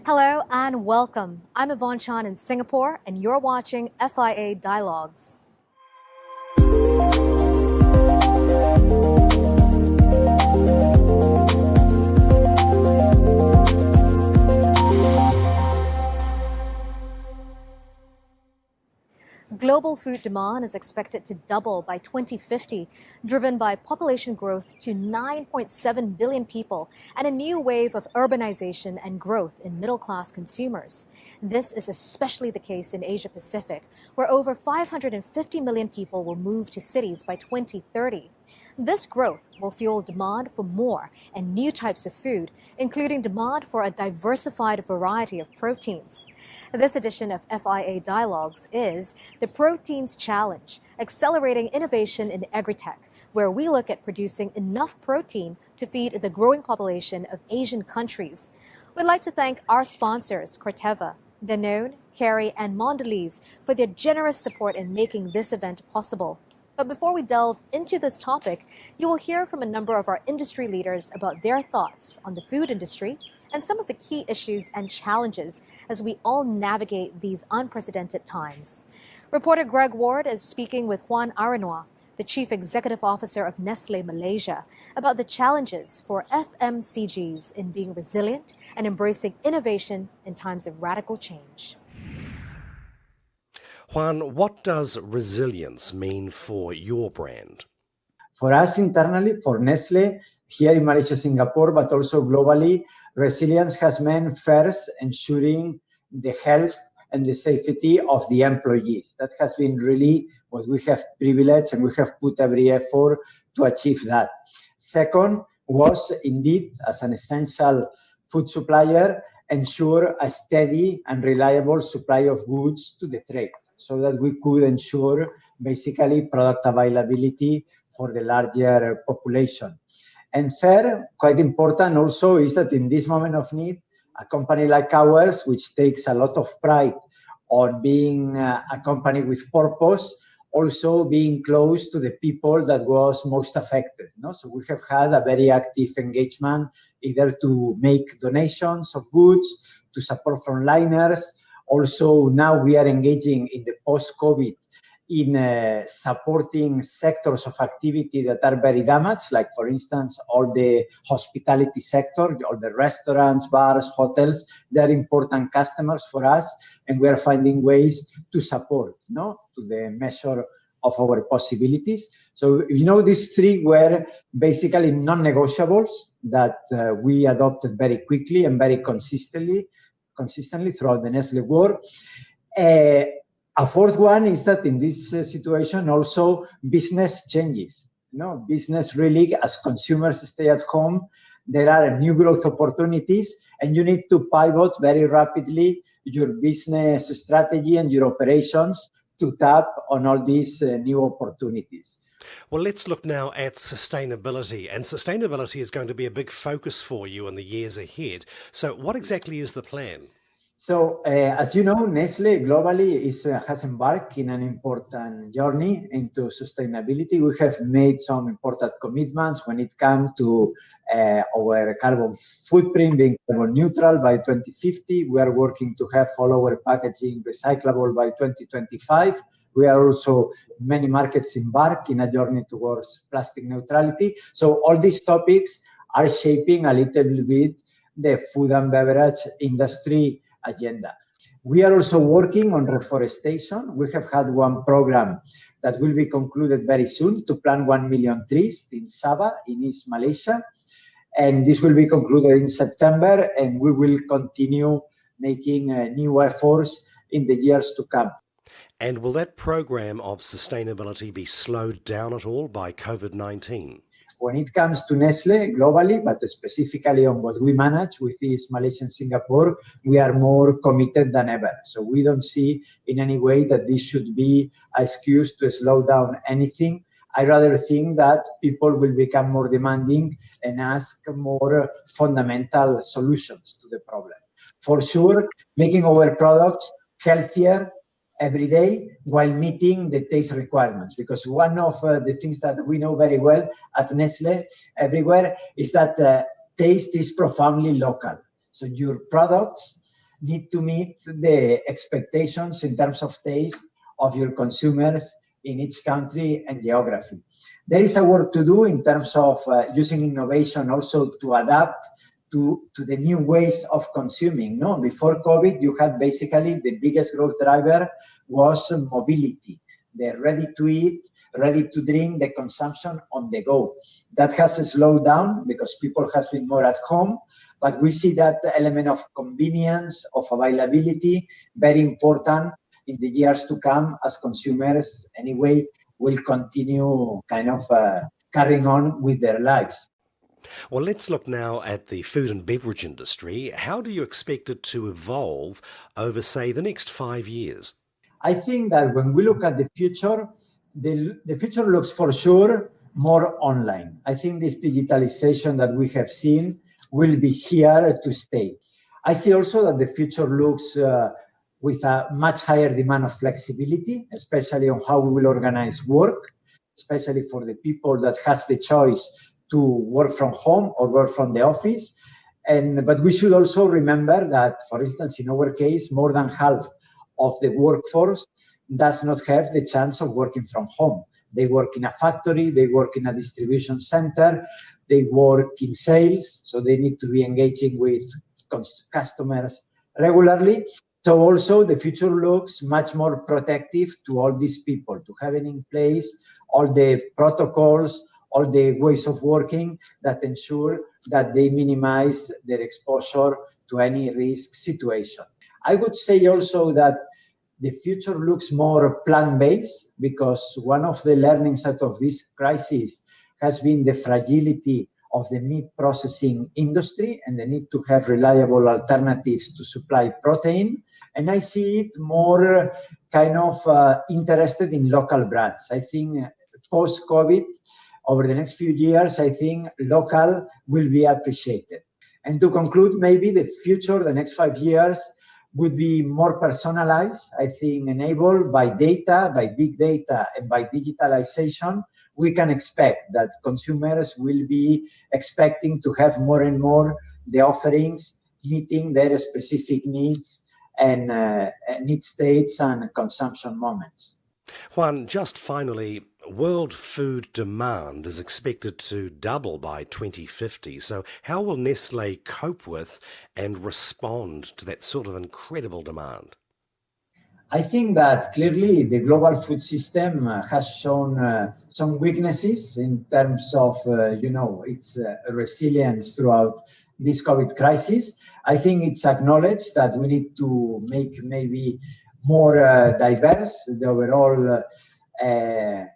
Hello and welcome. I'm Avant in Singapore, and you're watching FIA Dialogues. Global food demand is expected to double by 2050, driven by population growth to 9.7 billion people and a new wave of urbanization and growth in middle-class consumers. This is especially the case in Asia Pacific, where over 550 million people will move to cities by 2030. This growth will fuel demand for more and new types of food, including demand for a diversified variety of proteins. This edition of FIA Dialogues is The Proteins Challenge, Accelerating Innovation in Agri-Tech, where we look at producing enough protein to feed the growing population of Asian countries. We'd like to thank our sponsors, Trethewey, Danone, Carrie, and Mondelez for their generous support in making this event possible. But before we delve into this topic, you will hear from a number of our industry leaders about their thoughts on the food industry and some of the key issues and challenges as we all navigate these unprecedented times. Reporter Greg Ward is speaking with Juan Aranols, the Chief Executive Officer of Nestlé Malaysia, about the challenges for FMCGs in being resilient and embracing innovation in times of radical change. Juan, what does resilience mean for your brand? For us internally, for Nestlé, here in Malaysia, Singapore, but also globally, resilience has meant first ensuring the health and the safety of the employees. That has been really what we have privileged, and we have put every effort to achieve that. Second was indeed, as an essential food supplier, ensure a steady and reliable supply of goods to the trade, so that we could ensure basically product availability for the larger population. And third, quite important also, is that in this moment of need, a company like ours, which takes a lot of pride on being a company with purpose, also being close to the people that was most affected. No? So we have had a very active engagement, either to make donations of goods, to support frontliners. Also, now we are engaging in the post-COVID in supporting sectors of activity that are very damaged, like, for instance, all the hospitality sector, all the restaurants, bars, hotels. They're important customers for us, and we are finding ways to support, to the measure of our possibilities. So, these three were basically non-negotiables that we adopted very quickly and very consistently throughout the Nestlé world. A fourth one is that in this situation also business changes. Business really, as consumers stay at home, there are new growth opportunities, and you need to pivot very rapidly your business strategy and your operations to tap on all these new opportunities. Well, let's look now at sustainability, and sustainability is going to be a big focus for you in the years ahead. So what exactly is the plan? So, as you know, Nestlé globally has embarked in an important journey into sustainability. We have made some important commitments when it comes to our carbon footprint being carbon neutral by 2050. We are working to have all our packaging recyclable by 2025. We are also, many markets embark in a journey towards plastic neutrality. So all these topics are shaping a little bit the food and beverage industry agenda. We are also working on reforestation. We have had one program that will be concluded very soon to plant 1 million trees in Sabah, in East Malaysia. And this will be concluded in September, and we will continue making new efforts in the years to come. And will that program of sustainability be slowed down at all by COVID-19? When it comes to Nestlé globally, but specifically on what we manage with East Malaysia and Singapore, we are more committed than ever. So we don't see in any way that this should be an excuse to slow down anything. I rather think that people will become more demanding and ask more fundamental solutions to the problem. For sure, making our products healthier every day while meeting the taste requirements, because one of the things that we know very well at Nestlé everywhere is that taste is profoundly local. So your products need to meet the expectations in terms of taste of your consumers in each country and geography. There is a work to do in terms of using innovation also to adapt to the new ways of consuming. No, before COVID, you had basically the biggest growth driver was mobility, the ready to eat, ready to drink, the consumption on the go. That has slowed down because people have been more at home, but we see that element of convenience, of availability, very important in the years to come as consumers anyway will continue kind of carrying on with their lives. Well, let's look now at the food and beverage industry. How do you expect it to evolve over, say, the next 5 years? I think that when we look at the future, the future looks for sure more online. I think this digitalization that we have seen will be here to stay. I see also that the future looks with a much higher demand of flexibility, especially on how we will organize work, especially for the people that has the choice to work from home or work from the office. But we should also remember that, for instance, in our case, more than half of the workforce does not have the chance of working from home. They work in a factory, they work in a distribution center, they work in sales, so they need to be engaging with customers regularly. So also the future looks much more protective to all these people, to having in place all the protocols, all the ways of working that ensure that they minimize their exposure to any risk situation. I would say also that the future looks more plant-based because one of the learnings out of this crisis has been the fragility of the meat processing industry and the need to have reliable alternatives to supply protein. And I see it more kind of interested in local brands. I think post-COVID, over the next few years, I think local will be appreciated. And to conclude, maybe the future, the next 5 years, would be more personalized, I think, enabled by data, by big data, and by digitalization. We can expect that consumers will be expecting to have more and more the offerings meeting their specific needs and need states and consumption moments. Juan, just finally, world food demand is expected to double by 2050. So how will Nestlé cope with and respond to that sort of incredible demand? I think that clearly the global food system has shown some weaknesses in terms of, its resilience throughout this COVID crisis. I think it's acknowledged that we need to make maybe more diverse the overall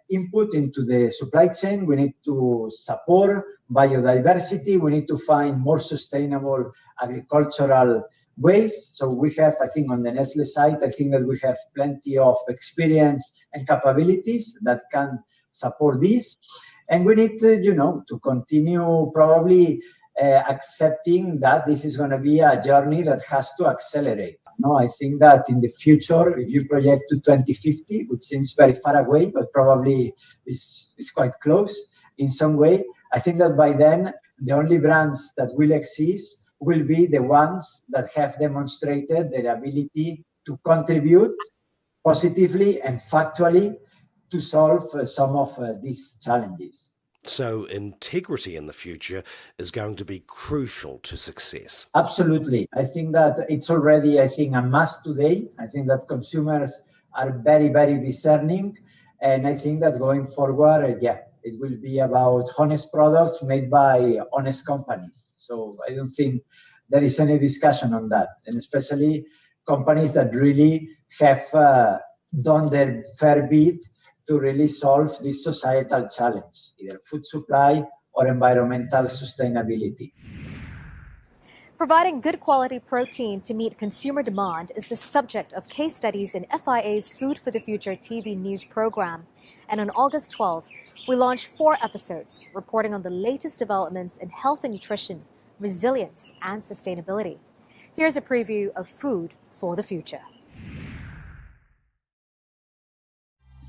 input into the supply chain. We need to support biodiversity. We need to find more sustainable agricultural ways. So we have, I think, on the Nestlé side, I think that we have plenty of experience and capabilities that can support this. And we need to continue probably accepting that this is going to be a journey that has to accelerate. No, I think that in the future, if you project to 2050, which seems very far away, but probably is quite close in some way, I think that by then, the only brands that will exist will be the ones that have demonstrated their ability to contribute positively and factually to solve some of these challenges. So integrity in the future is going to be crucial to success. Absolutely. I think that it's already, a must today. I think that consumers are very, very discerning. And I think that going forward, it will be about honest products made by honest companies. So I don't think there is any discussion on that. And especially companies that really have done their fair bit to really solve this societal challenge, either food supply or environmental sustainability. Providing good quality protein to meet consumer demand is the subject of case studies in FIA's Food for the Future TV news program. And on August 12, we launched 4 episodes reporting on the latest developments in health and nutrition, resilience, and sustainability. Here's a preview of Food for the Future.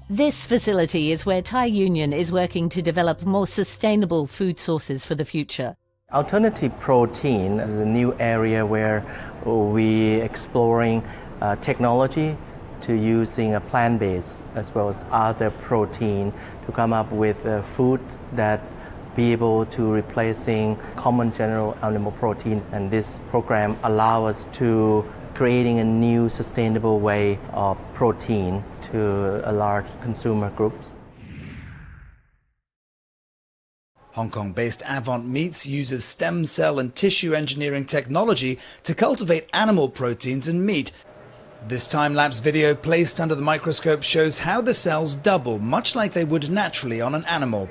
This facility is where Thai Union is working to develop more sustainable food sources for the future. Alternative protein is a new area where we're exploring technology to using a plant-based as well as other protein to come up with food that be able to replacing common general animal protein. And this program allows us to creating a new sustainable way of protein to a large consumer groups. Hong Kong-based Avant Meats uses stem cell and tissue engineering technology to cultivate animal proteins in meat. This time-lapse video placed under the microscope shows how the cells double, much like they would naturally on an animal.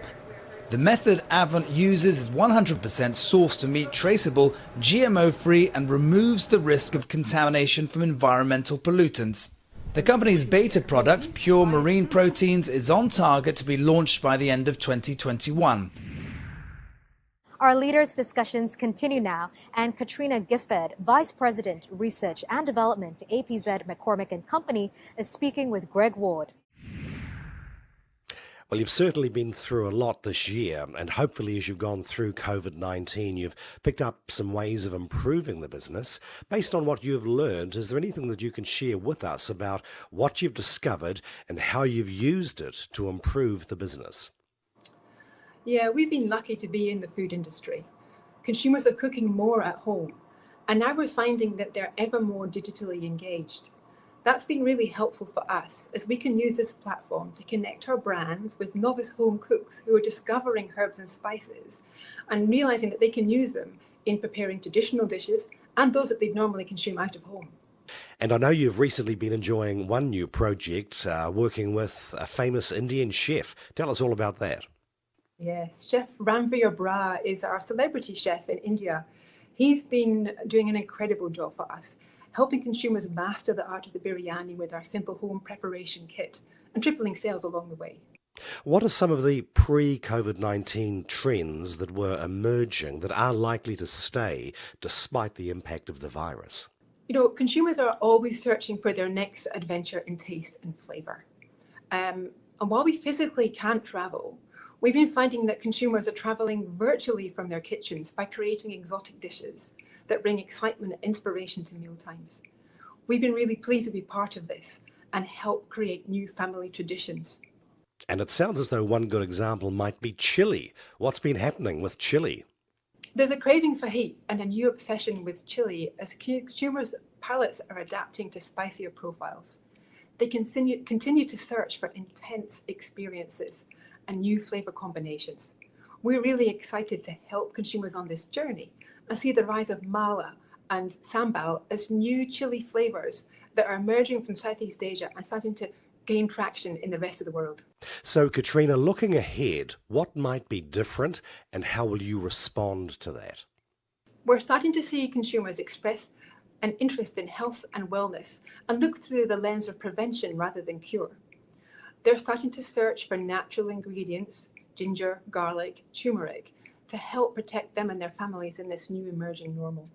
The method Avant uses is 100% sourced to meat traceable, GMO-free, and removes the risk of contamination from environmental pollutants. The company's beta product, Pure Marine Proteins, is on target to be launched by the end of 2021. Our leaders' discussions continue now, and Catriona Giffard, Vice President, Research and Development, APZ McCormick and Company, is speaking with Greg Ward. Well, you've certainly been through a lot this year, and hopefully as you've gone through COVID-19, you've picked up some ways of improving the business. Based on what you've learned, is there anything that you can share with us about what you've discovered and how you've used it to improve the business? Yeah, we've been lucky to be in the food industry. Consumers are cooking more at home, and now we're finding that they're ever more digitally engaged. That's been really helpful for us, as we can use this platform to connect our brands with novice home cooks who are discovering herbs and spices and realizing that they can use them in preparing traditional dishes and those that they'd normally consume out of home. And I know you've recently been enjoying one new project, working with a famous Indian chef. Tell us all about that. Yes, Chef Ranveer Bra is our celebrity chef in India. He's been doing an incredible job for us, helping consumers master the art of the biryani with our simple home preparation kit and tripling sales along the way. What are some of the pre-COVID-19 trends that were emerging that are likely to stay despite the impact of the virus? You know, consumers are always searching for their next adventure in taste and flavour. And while we physically can't travel, we've been finding that consumers are travelling virtually from their kitchens by creating exotic dishes that bring excitement and inspiration to mealtimes. We've been really pleased to be part of this and help create new family traditions. And it sounds as though one good example might be chili. What's been happening with chili? There's a craving for heat and a new obsession with chili as consumers' palates are adapting to spicier profiles. They continue to search for intense experiences and new flavour combinations. We're really excited to help consumers on this journey and see the rise of mala and sambal as new chili flavours that are emerging from Southeast Asia and starting to gain traction in the rest of the world. So, Catriona, looking ahead, what might be different and how will you respond to that? We're starting to see consumers express an interest in health and wellness and look through the lens of prevention rather than cure. They're starting to search for natural ingredients, ginger, garlic, turmeric, to help protect them and their families in this new emerging normal.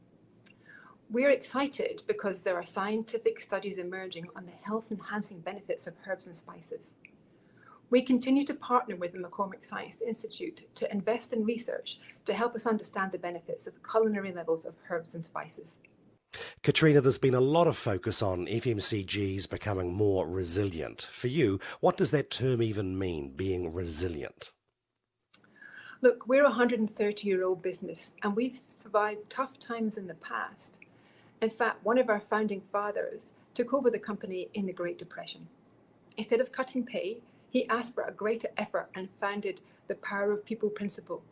We're excited because there are scientific studies emerging on the health-enhancing benefits of herbs and spices. We continue to partner with the McCormick Science Institute to invest in research to help us understand the benefits of culinary levels of herbs and spices. Catriona, there's been a lot of focus on FMCGs becoming more resilient. For you, what does that term even mean, being resilient? Look, we're a 130-year-old business and we've survived tough times in the past. In fact, one of our founding fathers took over the company in the Great Depression. Instead of cutting pay, he asked for a greater effort and founded the Power of People principle.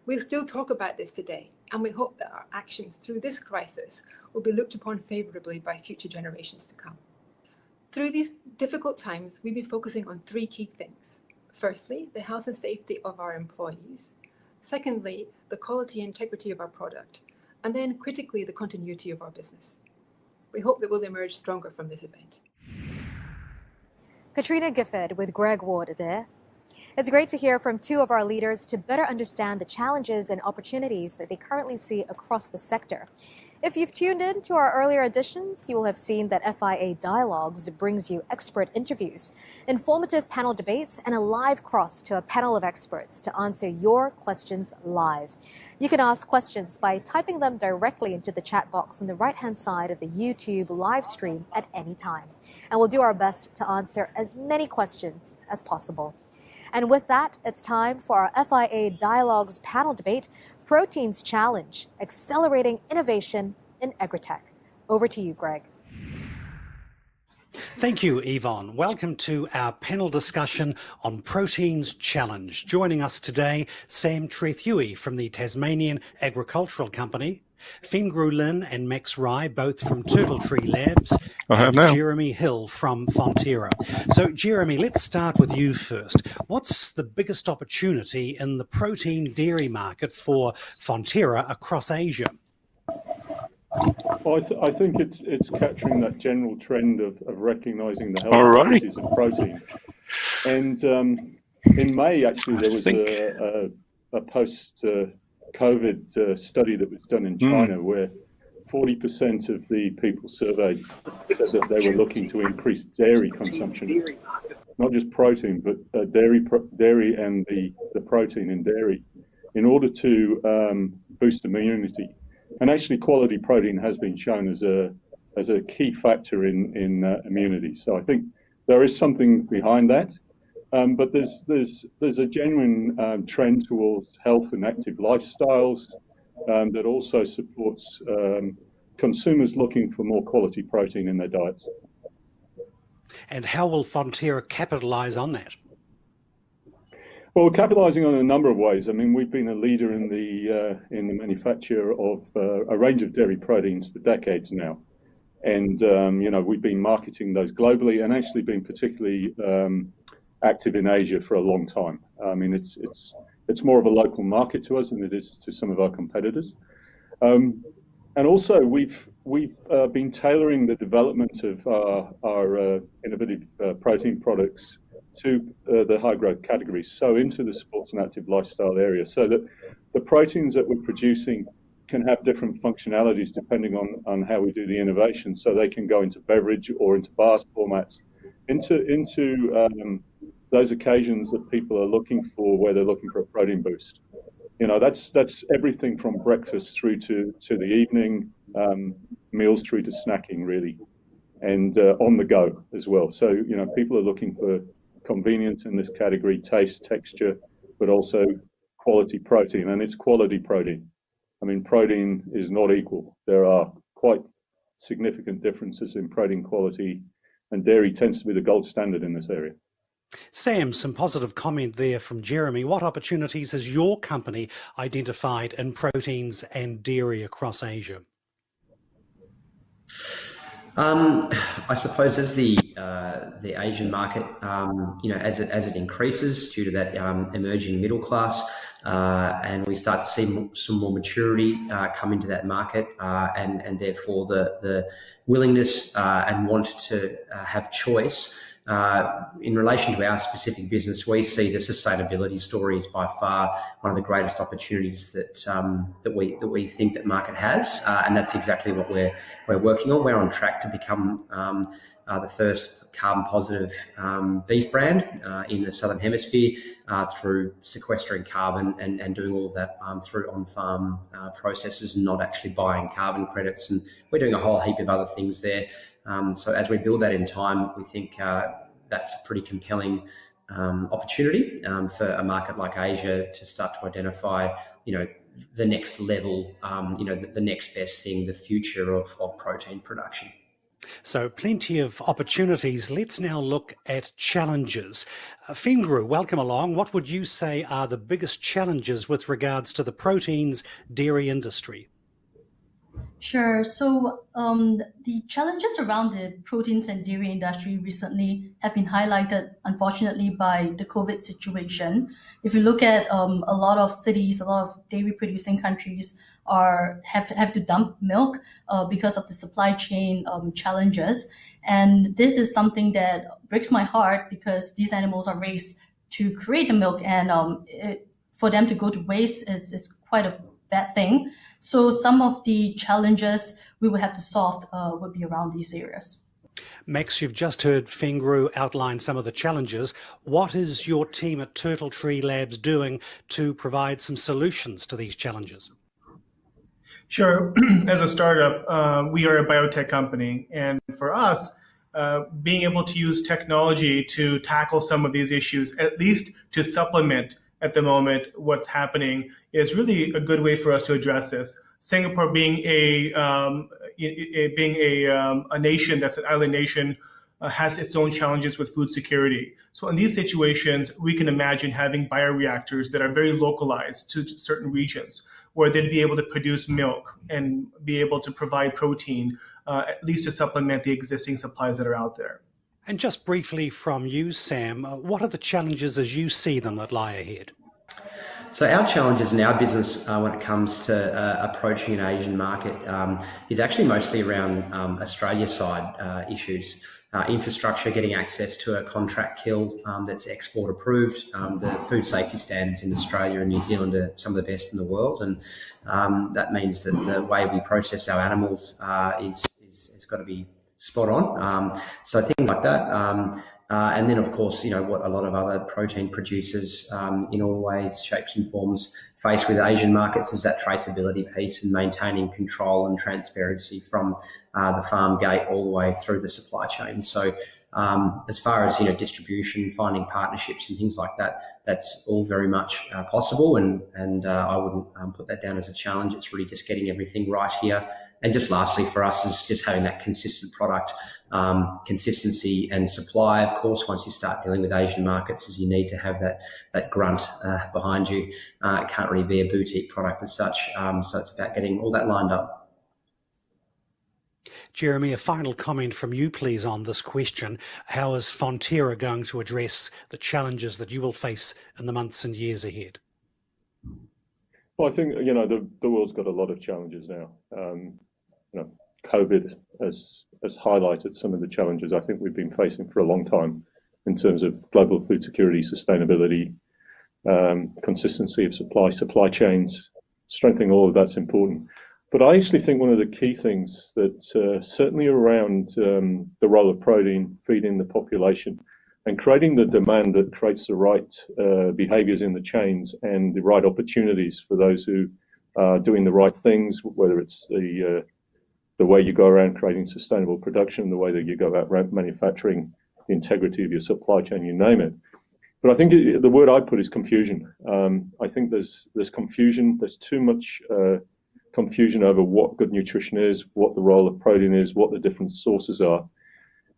We'll still talk about this today, and we hope that our actions through this crisis will be looked upon favourably by future generations to come. Through these difficult times, we've been focusing on three key things. Firstly, the health and safety of our employees. Secondly, the quality and integrity of our product. And then critically, the continuity of our business. We hope that we'll emerge stronger from this event. Catriona Giffard with Greg Ward there. It's great to hear from two of our leaders to better understand the challenges and opportunities that they currently see across the sector. If you've tuned in to our earlier editions, you will have seen that FIA Dialogues brings you expert interviews, informative panel debates, and a live cross to a panel of experts to answer your questions live. You can ask questions by typing them directly into the chat box on the right-hand side of the YouTube live stream at any time. And we'll do our best to answer as many questions as possible. And with that, it's time for our FIA Dialogues panel debate, Proteins Challenge, Accelerating Innovation in Agri-Tech. Over to you, Greg. Thank you, Yvonne. Welcome to our panel discussion on Proteins Challenge. Joining us today, Sam Trethewey from the Tasmanian Agricultural Company, Fengru Lin and Max Rai, both from Turtletree Labs, and Jeremy Hill from Fonterra. So, Jeremy, let's start with you first. What's the biggest opportunity in the protein dairy market for Fonterra across Asia? Well, I think it's capturing that general trend of recognising the health properties of protein. And in May, actually, there was a post-COVID study that was done in China where 40% of the people surveyed said that they were looking to increase dairy consumption, not just protein, but dairy and the protein in dairy, in order to boost immunity. And actually, quality protein has been shown as a key factor in immunity. So I think there is something behind that. But there's a genuine trend towards health and active lifestyles that also supports consumers looking for more quality protein in their diets. And how will Fonterra capitalise on that? Well, we're capitalising on a number of ways. I mean, we've been a leader in the manufacture of a range of dairy proteins for decades now, and we've been marketing those globally and actually been particularly active in Asia for a long time. I mean, it's more of a local market to us than it is to some of our competitors. And also, we've been tailoring the development of our innovative protein products to the high growth categories, so into the sports and active lifestyle area, so that the proteins that we're producing can have different functionalities depending on how we do the innovation. So they can go into beverage or into bars formats, into those occasions that people are looking for, where they're looking for a protein boost. You know, that's everything from breakfast through to the evening, meals through to snacking, really, and on the go as well. So, you know, people are looking for convenience in this category, taste, texture, but also quality protein, and it's quality protein. I mean, protein is not equal. There are quite significant differences in protein quality, and dairy tends to be the gold standard in this area. Sam, some positive comment there from Jeremy. What opportunities has your company identified in proteins and dairy across Asia? I suppose as the Asian market, as it increases due to that emerging middle class, and we start to see some more maturity come into that market, and therefore the willingness and want to have choice. In relation to our specific business, we see the sustainability story is by far one of the greatest opportunities that we think that market has, and that's exactly what we're working on. We're on track to become the first carbon positive beef brand in the Southern Hemisphere through sequestering carbon and doing all of that through on-farm processes and not actually buying carbon credits. And we're doing a whole heap of other things there. So as we build that in time, we think that's a pretty compelling opportunity for a market like Asia to start to identify, the next level, the next best thing, the future of protein production. So plenty of opportunities. Let's now look at challenges. Fengru, welcome along. What would you say are the biggest challenges with regards to the proteins dairy industry? Sure. So the challenges around the proteins and dairy industry recently have been highlighted, unfortunately, by the COVID situation. If you look at a lot of cities, a lot of dairy producing countries have to dump milk because of the supply chain challenges. And this is something that breaks my heart because these animals are raised to create the milk, and for them to go to waste is quite a bad thing. So some of the challenges we will have to solve would be around these areas. Max, you've just heard Fengru outline some of the challenges. What is your team at Turtletree Labs doing to provide some solutions to these challenges? Sure. As a startup, we are a biotech company, and for us, being able to use technology to tackle some of these issues, at least to supplement at the moment what's happening, is really a good way for us to address this. Singapore being a nation that's an island nation has its own challenges with food security. So in these situations, we can imagine having bioreactors that are very localized to certain regions, where they'd be able to produce milk and be able to provide protein, at least to supplement the existing supplies that are out there. And just briefly from you, Sam, what are the challenges as you see them that lie ahead? So our challenges in our business when it comes to approaching an Asian market is actually mostly around Australia side issues. Infrastructure, getting access to a contract kill that's export approved. The food safety standards in Australia and New Zealand are some of the best in the world, and that means that the way we process our animals is got to be spot on. So things like that. And then, of course, what a lot of other protein producers in all ways, shapes and forms face with Asian markets is that traceability piece and maintaining control and transparency from the farm gate all the way through the supply chain. So as far as, distribution, finding partnerships and things like that, that's all very much possible. And I wouldn't put that down as a challenge. It's really just getting everything right here. And just lastly for us is just having that consistent product, consistency and supply. Of course, once you start dealing with Asian markets, is you need to have that grunt behind you. It can't really be a boutique product as such. So it's about getting all that lined up. Jeremy, a final comment from you, please, on this question. How is Fonterra going to address the challenges that you will face in the months and years ahead? Well, I think, the world's got a lot of challenges now. COVID has highlighted some of the challenges I think we've been facing for a long time in terms of global food security, sustainability, consistency of supply chains. Strengthening all of that's important. But I actually think one of the key things that certainly around the role of protein, feeding the population, and creating the demand that creates the right behaviours in the chains and the right opportunities for those who are doing the right things, whether it's the way you go around creating sustainable production, the way that you go about manufacturing, the integrity of your supply chain, you name it. But I think the word I put is confusion. I think there's confusion. There's too much confusion over what good nutrition is, what the role of protein is, what the different sources are.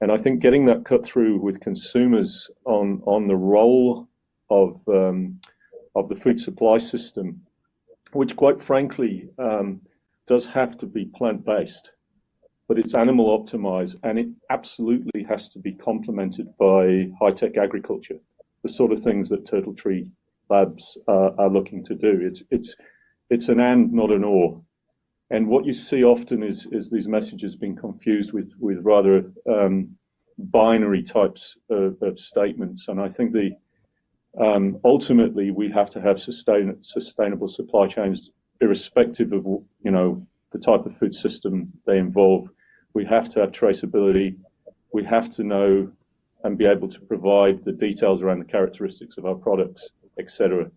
And I think getting that cut through with consumers on the role of the food supply system, which quite frankly does have to be plant-based, but it's animal optimized, and it absolutely has to be complemented by high-tech agriculture, the sort of things that Turtletree Labs are looking to do. It's an and, not an or. And what you see often is these messages being confused with rather binary types of statements. And I think ultimately we have to have sustainable supply chains, irrespective of the type of food system they involve. We have to have traceability. We have to know and be able to provide the details around the characteristics of our products, etc.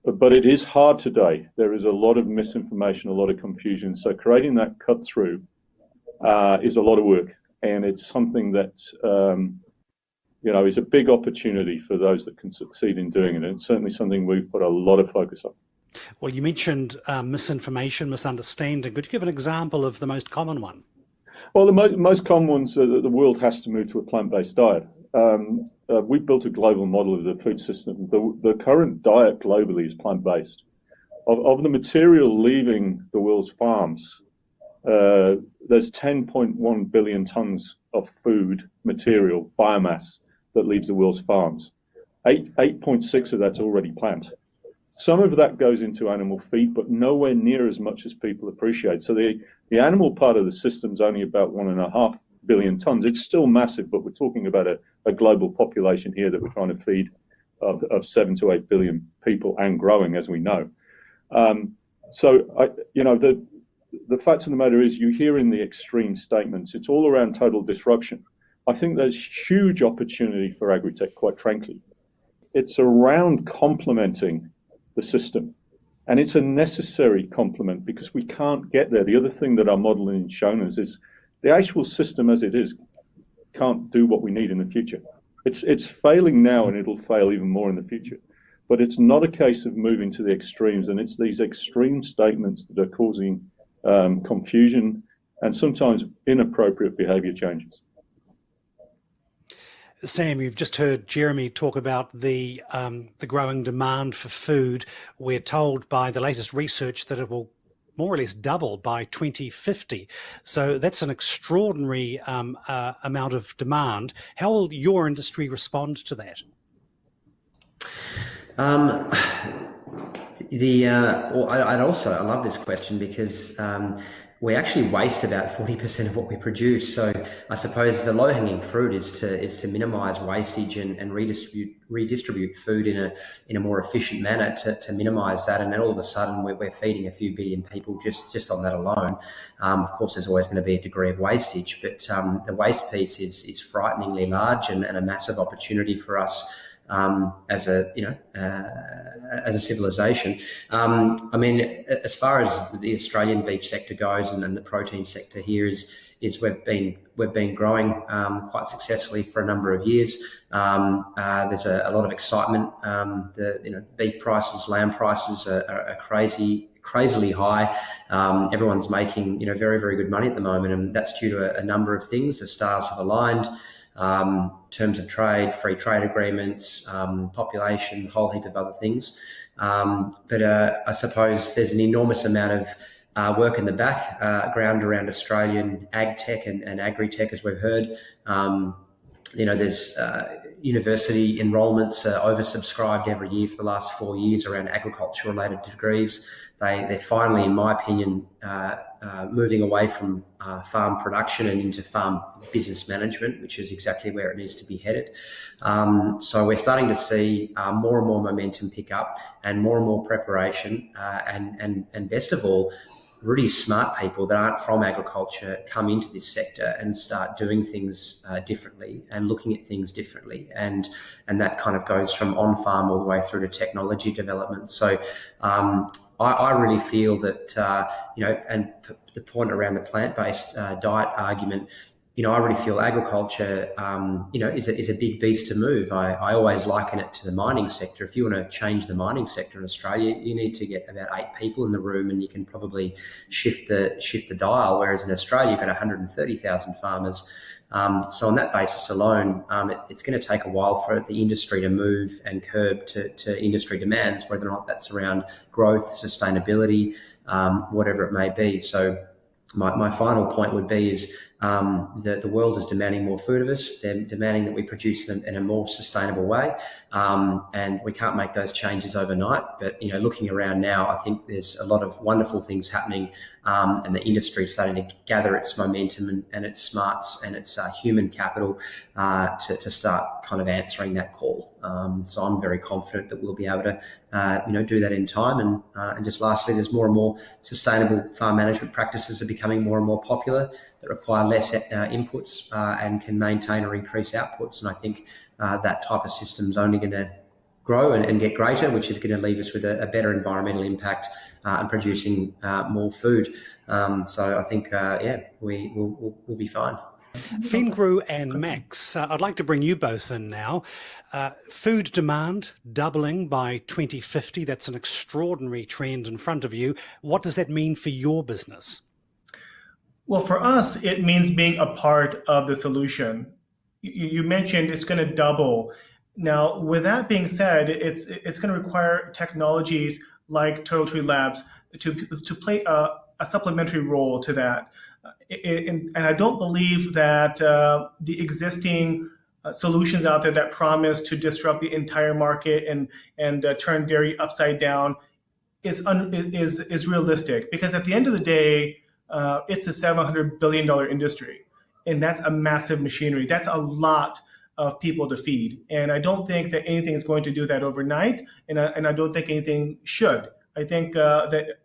But it is hard today. There is a lot of misinformation, a lot of confusion. So creating that cut through is a lot of work, and it's something that is a big opportunity for those that can succeed in doing it. And it's certainly something we've put a lot of focus on. Well, you mentioned misinformation, misunderstanding. Could you give an example of the most common one? Well, the most common ones are that the world has to move to a plant-based diet. We've built a global model of the food system. The current diet globally is plant-based. Of the material leaving the world's farms, there's 10.1 billion tons of food material, biomass, that leaves the world's farms. 8.6 of that's already plant. Some of that goes into animal feed, but nowhere near as much as people appreciate. So the animal part of the system is only about 1.5 billion tons. It's still massive, but we're talking about a global population here that we're trying to feed of 7 to 8 billion people and growing, as we know. So, the fact of the matter is, you hear in the extreme statements, it's all around total disruption. I think there's huge opportunity for Agri-Tech, quite frankly. It's around complementing the system. And it's a necessary complement because we can't get there. The other thing that our modeling has shown us is the actual system as it is can't do what we need in the future. It's failing now and it'll fail even more in the future. But it's not a case of moving to the extremes, and it's these extreme statements that are causing confusion and sometimes inappropriate behaviour changes. Sam, you've just heard Jeremy talk about the growing demand for food. We're told by the latest research that it will more or less double by 2050. So that's an extraordinary amount of demand. How will your industry respond to that? I love this question because we actually waste about 40% of what we produce. So I suppose the low-hanging fruit is to minimise wastage and redistribute food in a more efficient manner to minimise that. And then all of a sudden we're feeding a few billion people just on that alone. Of course, there's always going to be a degree of wastage, but the waste piece is frighteningly large and a massive opportunity for us. As a civilization. I mean, as far as the Australian beef sector goes and the protein sector here is we've been growing quite successfully for a number of years. There's a lot of excitement. Beef prices, lamb prices are crazily high. Everyone's making very, very good money at the moment, and that's due to a number of things. The stars have aligned. Terms of trade, free trade agreements, population, a whole heap of other things. But I suppose there's an enormous amount of work in the background around Australian ag-tech and agri-tech, as we've heard. There's university enrolments are oversubscribed every year for the last 4 years around agriculture-related degrees. They're finally, in my opinion, moving away from farm production and into farm business management, which is exactly where it needs to be headed. So we're starting to see more and more momentum pick up and more preparation and best of all, really smart people that aren't from agriculture come into this sector and start doing things differently and looking at things differently. And that kind of goes from on-farm all the way through to technology development. So I really feel that, and the point around the plant-based diet argument, I really feel agriculture, is a big beast to move. I always liken it to the mining sector. If you want to change the mining sector in Australia, you need to get about 8 people in the room, and you can probably shift the dial. Whereas in Australia, you've got 130,000 farmers. So on that basis alone, it's going to take a while for the industry to move and curb to industry demands, whether or not that's around growth, sustainability, whatever it may be. So my final point would be is that the world is demanding more food of us. They're demanding that we produce them in a more sustainable way, and we can't make those changes overnight. But looking around now, I think there's a lot of wonderful things happening, and the industry is starting to gather its momentum and its smarts and its human capital to start kind of answering that call. So I'm very confident that we'll be able to do that in time. And just lastly, there's more and more sustainable farm management practices are becoming more and more popular that require less inputs and can maintain or increase outputs. And I think that type of system is only going to grow and get greater, which is going to leave us with a better environmental impact and producing more food. So I think, we'll be fine. Fengru and Max, I'd like to bring you both in now. Food demand doubling by 2050, that's an extraordinary trend in front of you. What does that mean for your business? Well, for us, it means being a part of the solution. You mentioned it's going to double. Now, with that being said, it's going to require technologies like Turtletree Labs to play a supplementary role to that. And I don't believe that the existing solutions out there that promise to disrupt the entire market and turn dairy upside down is realistic. Because at the end of the day, it's a $700 billion industry, and that's a massive machinery. That's a lot of people to feed. And I don't think that anything is going to do that overnight, and I don't think anything should I think that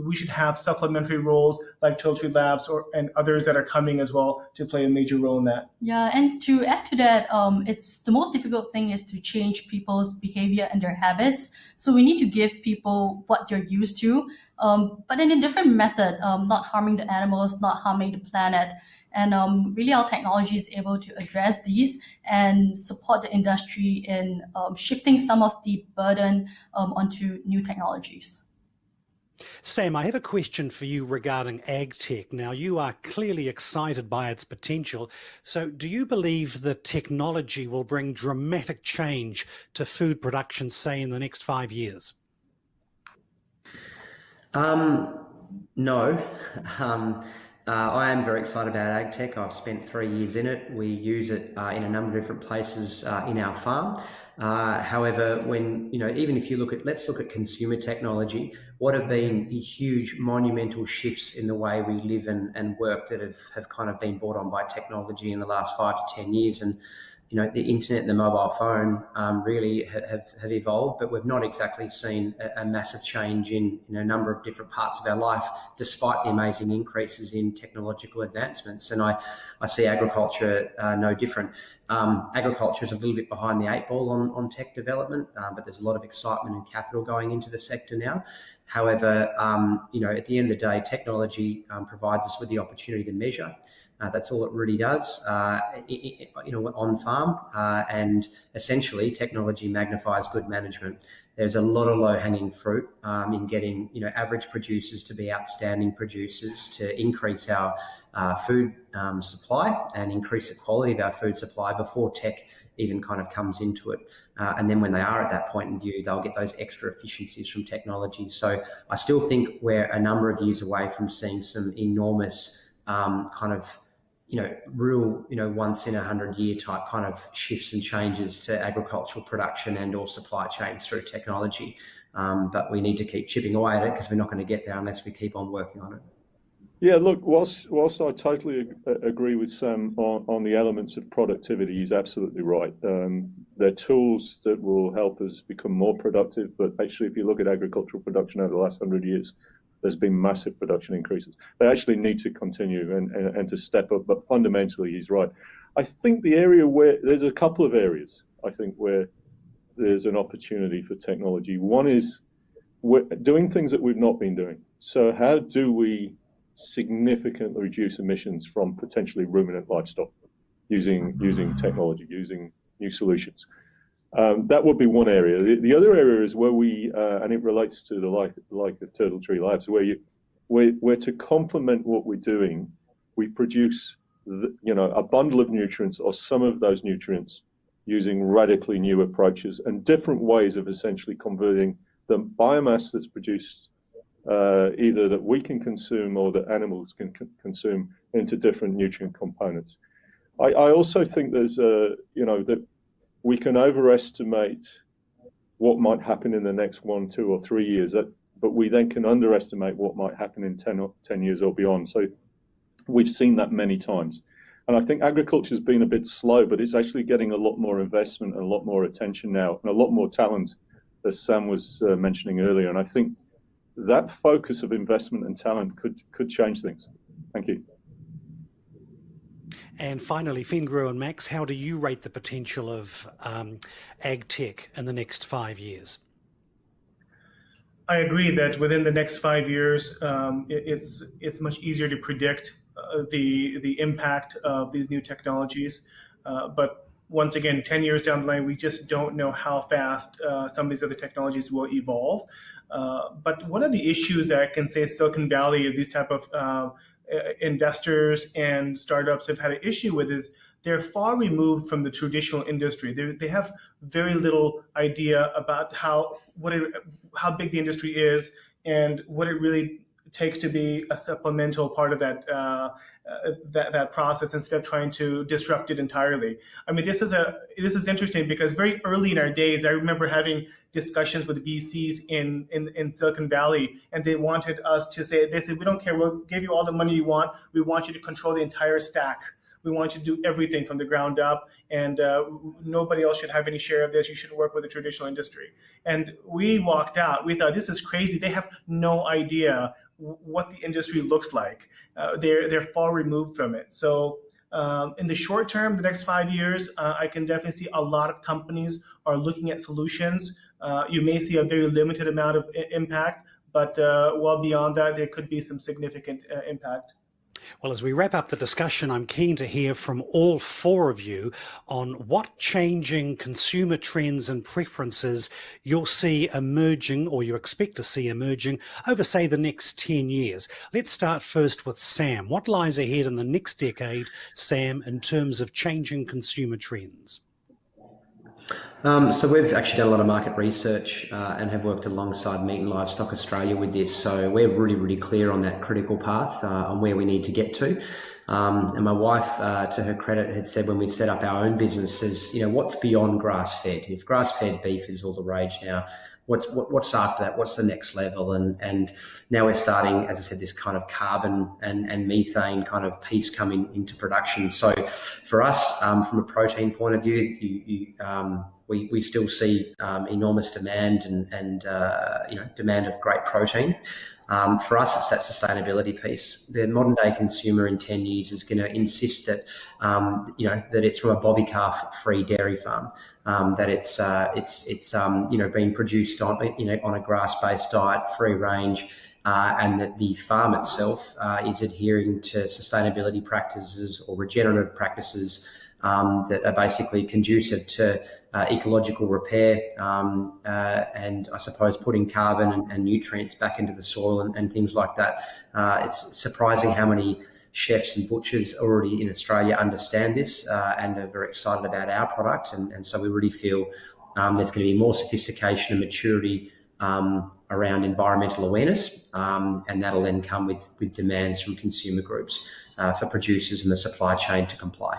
we should have supplementary roles like Turtletree Labs and others that are coming as well to play a major role in that. Yeah, and to add to that, it's the most difficult thing is to change people's behavior and their habits. So we need to give people what they're used to, but in a different method, not harming the animals, not harming the planet. And really our technology is able to address these and support the industry in shifting some of the burden onto new technologies. Sam, I have a question for you regarding Ag-Tech. Now, you are clearly excited by its potential. So do you believe the technology will bring dramatic change to food production, say, in the next 5 years? No. I am very excited about Ag-Tech. I've spent 3 years in it. We use it in a number of different places in our farm. However, even if you let's look at consumer technology, what have been the huge monumental shifts in the way we live and work that have kind of been brought on by technology in the last 5 to 10 years. And the internet and the mobile phone really have evolved, but we've not exactly seen a massive change in a number of different parts of our life, despite the amazing increases in technological advancements. And I see agriculture no different. Agriculture is a little bit behind the 8 ball on tech development, but there's a lot of excitement and capital going into the sector now. However, at the end of the day, technology provides us with the opportunity to measure. That's all it really does, on farm, and essentially technology magnifies good management. There's a lot of low-hanging fruit in getting average producers to be outstanding producers, to increase our food supply and increase the quality of our food supply before tech even kind of comes into it. And then when they are at that point in view, they'll get those extra efficiencies from technology. So I still think we're a number of years away from seeing some enormous real, once in 100-year type kind of shifts and changes to agricultural production and or supply chains through technology. But we need to keep chipping away at it because we're not going to get there unless we keep on working on it. Yeah, look, whilst I totally agree with Sam on the elements of productivity, he's absolutely right. They're tools that will help us become more productive, but actually if you look at agricultural production over the last 100 years, there's been massive production increases. They actually need to continue and to step up, but fundamentally he's right. I think the area where there's a couple of areas, I think, where there's an opportunity for technology. One is we're doing things that we've not been doing. So how do we significantly reduce emissions from potentially ruminant livestock using technology, using new solutions? That would be one area. The other area is where we, and it relates to the like of Turtletree Labs, where to complement what we're doing, we produce a bundle of nutrients or some of those nutrients using radically new approaches and different ways of essentially converting the biomass that's produced either that we can consume or that animals can consume into different nutrient components. I also think there's that we can overestimate what might happen in the next 1, 2, or 3 years, but we then can underestimate what might happen in 10 years or beyond. So we've seen that many times. And I think agriculture has been a bit slow, but it's actually getting a lot more investment and a lot more attention now and a lot more talent, as Sam was mentioning earlier. And I think that focus of investment and talent could change things. Thank you. And finally, Fengru and Max, how do you rate the potential of Ag-Tech in the next 5 years? I agree that within the next 5 years, it's much easier to predict the impact of these new technologies. But once again, 10 years down the line, we just don't know how fast some of these other technologies will evolve. But one of the issues that I can say Silicon Valley, these type of investors and startups have had an issue with is they're far removed from the traditional industry. They have very little idea about how big the industry is and what it really takes to be a supplemental part of that process instead of trying to disrupt it entirely. I mean, this is interesting because very early in our days, I remember having discussions with VCs in Silicon Valley, and they wanted us to say, they said, we don't care, we'll give you all the money you want. We want you to control the entire stack We want you to do everything from the ground up, and nobody else should have any share of this. You should work with the traditional industry. And we walked out. We thought, this is crazy. They have no idea what the industry looks like. They're far removed from it. So in the short term, the next 5 years, I can definitely see a lot of companies are looking at solutions. You may see a very limited amount of impact, but well beyond that, there could be some significant impact. Well, as we wrap up the discussion, I'm keen to hear from all four of you on what changing consumer trends and preferences you'll see emerging, or you expect to see emerging, over, say, the next 10 years. Let's start first with Sam. What lies ahead in the next decade, Sam, in terms of changing consumer trends? So we've actually done a lot of market research and have worked alongside Meat and Livestock Australia with this. So we're really, really clear on that critical path on where we need to get to. And my wife, to her credit, had said when we set up our own businesses, you know, what's beyond grass-fed? If grass-fed beef is all the rage now, what's after that? What's the next level? And now we're starting, as I said, this kind of carbon and methane kind of piece coming into production. So for us, from a protein point of view, we still see enormous demand and demand of great protein. For us, it's that sustainability piece. The modern day consumer in 10 years is going to insist that, that it's from a bobby calf-free dairy farm, that it's being produced on a grass-based diet, free range, and that the farm itself is adhering to sustainability practices or regenerative practices that are basically conducive to ecological repair and I suppose putting carbon and nutrients back into the soil and things like that. It's surprising how many chefs and butchers already in Australia understand this and are very excited about our product. And so we really feel there's going to be more sophistication and maturity around environmental awareness, and that'll then come with demands from consumer groups for producers and the supply chain to comply.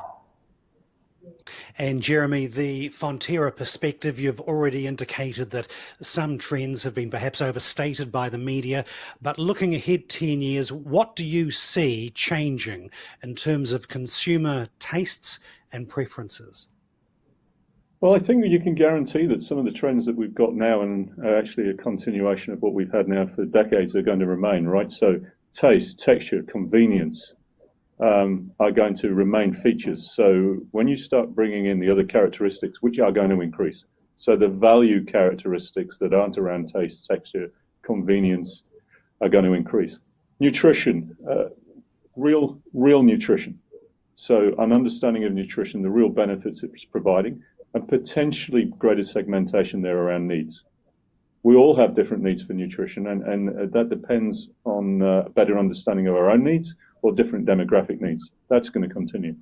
And Jeremy, the Fonterra perspective, you've already indicated that some trends have been perhaps overstated by the media, but looking ahead 10 years, what do you see changing in terms of consumer tastes and preferences? Well, I think that you can guarantee that some of the trends that we've got now and are actually a continuation of what we've had now for decades are going to remain, right? So taste, texture, convenience, are going to remain features. So when you start bringing in the other characteristics, which are going to increase, so the value characteristics that aren't around taste, texture, convenience are going to increase. Nutrition, real nutrition. So an understanding of nutrition, the real benefits it's providing, and potentially greater segmentation there around needs. We all have different needs for nutrition, and that depends on a better understanding of our own needs or different demographic needs. That's going to continue.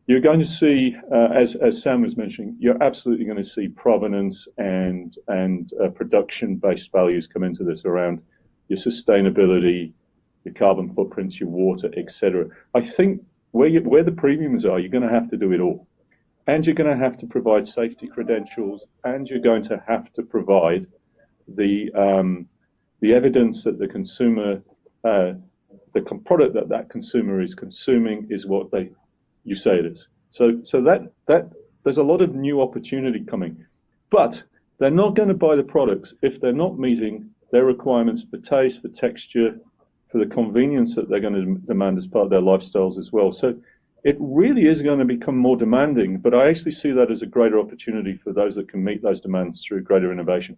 You're going to see, as Sam was mentioning, you're absolutely going to see provenance and production-based values come into this around your sustainability, your carbon footprints, your water, etc. I think where the premiums are, you're going to have to do it all. And you're going to have to provide safety credentials, and you're going to have to provide the evidence that the consumer, the product that consumer is consuming is what you say it is. So that there's a lot of new opportunity coming, but they're not going to buy the products if they're not meeting their requirements for taste, for texture, for the convenience that they're going to demand as part of their lifestyles as well. So it really is going to become more demanding, but I actually see that as a greater opportunity for those that can meet those demands through greater innovation.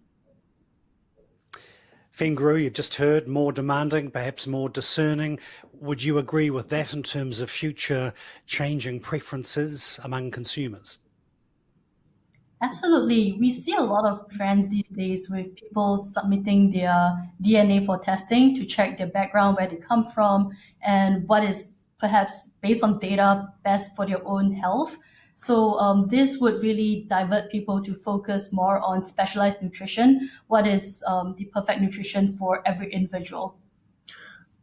Fengru, you've just heard, more demanding, perhaps more discerning. Would you agree with that in terms of future changing preferences among consumers? Absolutely. We see a lot of trends these days with people submitting their DNA for testing to check their background, where they come from, and what is perhaps based on data best for their own health. So this would really divert people to focus more on specialized nutrition. What is the perfect nutrition for every individual?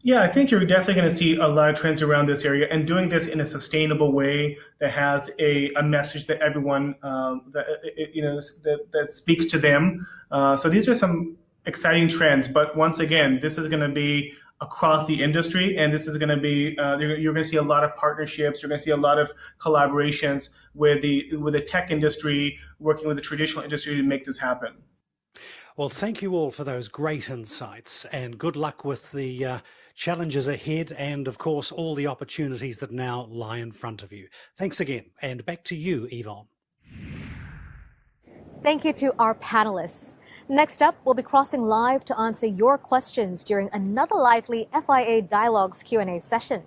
Yeah, I think you're definitely going to see a lot of trends around this area, and doing this in a sustainable way that has a message that everyone that speaks to them. So these are some exciting trends, but once again, this is going to be across the industry, and this is going to be you're going to see a lot of partnerships. You're going to see a lot of collaborations with the tech industry working with the traditional industry to make this happen. Well, thank you all for those great insights, and good luck with the challenges ahead and, of course, all the opportunities that now lie in front of you. Thanks again, and back to you, Yvonne. Thank you to our panelists. Next up, we'll be crossing live to answer your questions during another lively FIA Dialogues Q&A session.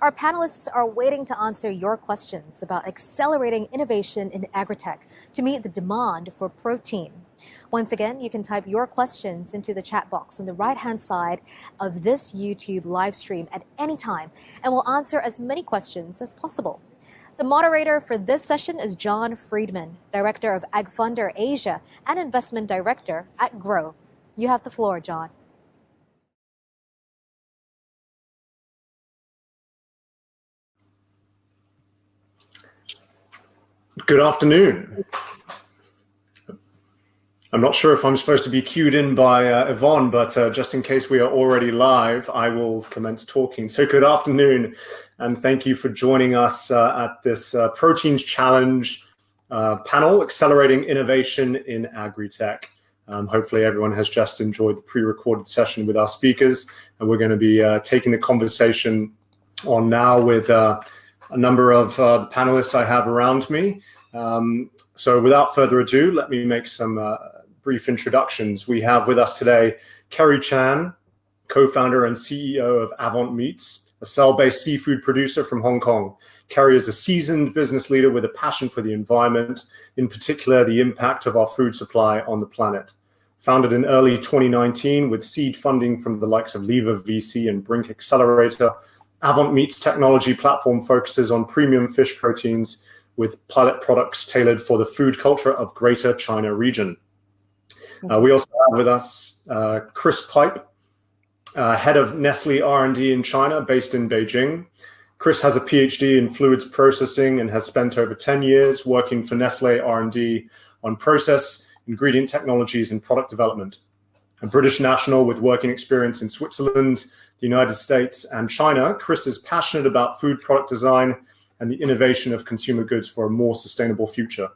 Our panelists are waiting to answer your questions about accelerating innovation in Agri-Tech to meet the demand for protein. Once again, you can type your questions into the chat box on the right-hand side of this YouTube live stream at any time, and we'll answer as many questions as possible. The moderator for this session is John Friedman, Director of AgFunder Asia and Investment Director at Grow. You have the floor, John. Good afternoon. I'm not sure if I'm supposed to be cued in by Yvonne, but just in case we are already live, I will commence talking. So good afternoon, and thank you for joining us at this Proteins Challenge panel, Accelerating Innovation in Agri-Tech. Hopefully everyone has just enjoyed the pre-recorded session with our speakers, and we're going to be taking the conversation on now with a number of the panelists I have around me. So without further ado, let me make some brief introductions. We have with us today Carrie Chan, co-founder and CEO of Avant Meats, a cell-based seafood producer from Hong Kong. Carrie is a seasoned business leader with a passion for the environment, in particular the impact of our food supply on the planet. Founded in early 2019 with seed funding from the likes of Lever VC and Brink Accelerator, Avant Meats technology platform focuses on premium fish proteins with pilot products tailored for the food culture of Greater China region. We also have with us Chris Pipe, head of Nestlé R&D in China, based in Beijing. Chris has a PhD in fluids processing and has spent over 10 years working for Nestlé R&D on process, ingredient technologies, and product development. A British national with working experience in Switzerland, the United States, and China, Chris is passionate about food product design and the innovation of consumer goods for a more sustainable future.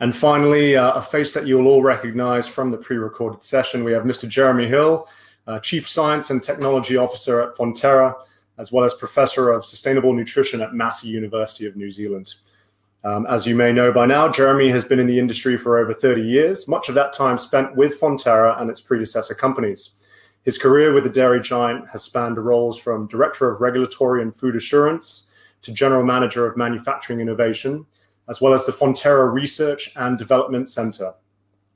And finally, a face that you'll all recognize from the pre-recorded session, we have Mr. Jeremy Hill, Chief Science and Technology Officer at Fonterra, as well as Professor of Sustainable Nutrition at Massey University of New Zealand. As you may know by now, Jeremy has been in the industry for over 30 years, much of that time spent with Fonterra and its predecessor companies. His career with the dairy giant has spanned roles from Director of Regulatory and Food Assurance to General Manager of Manufacturing Innovation, as well as the Fonterra Research and Development Center.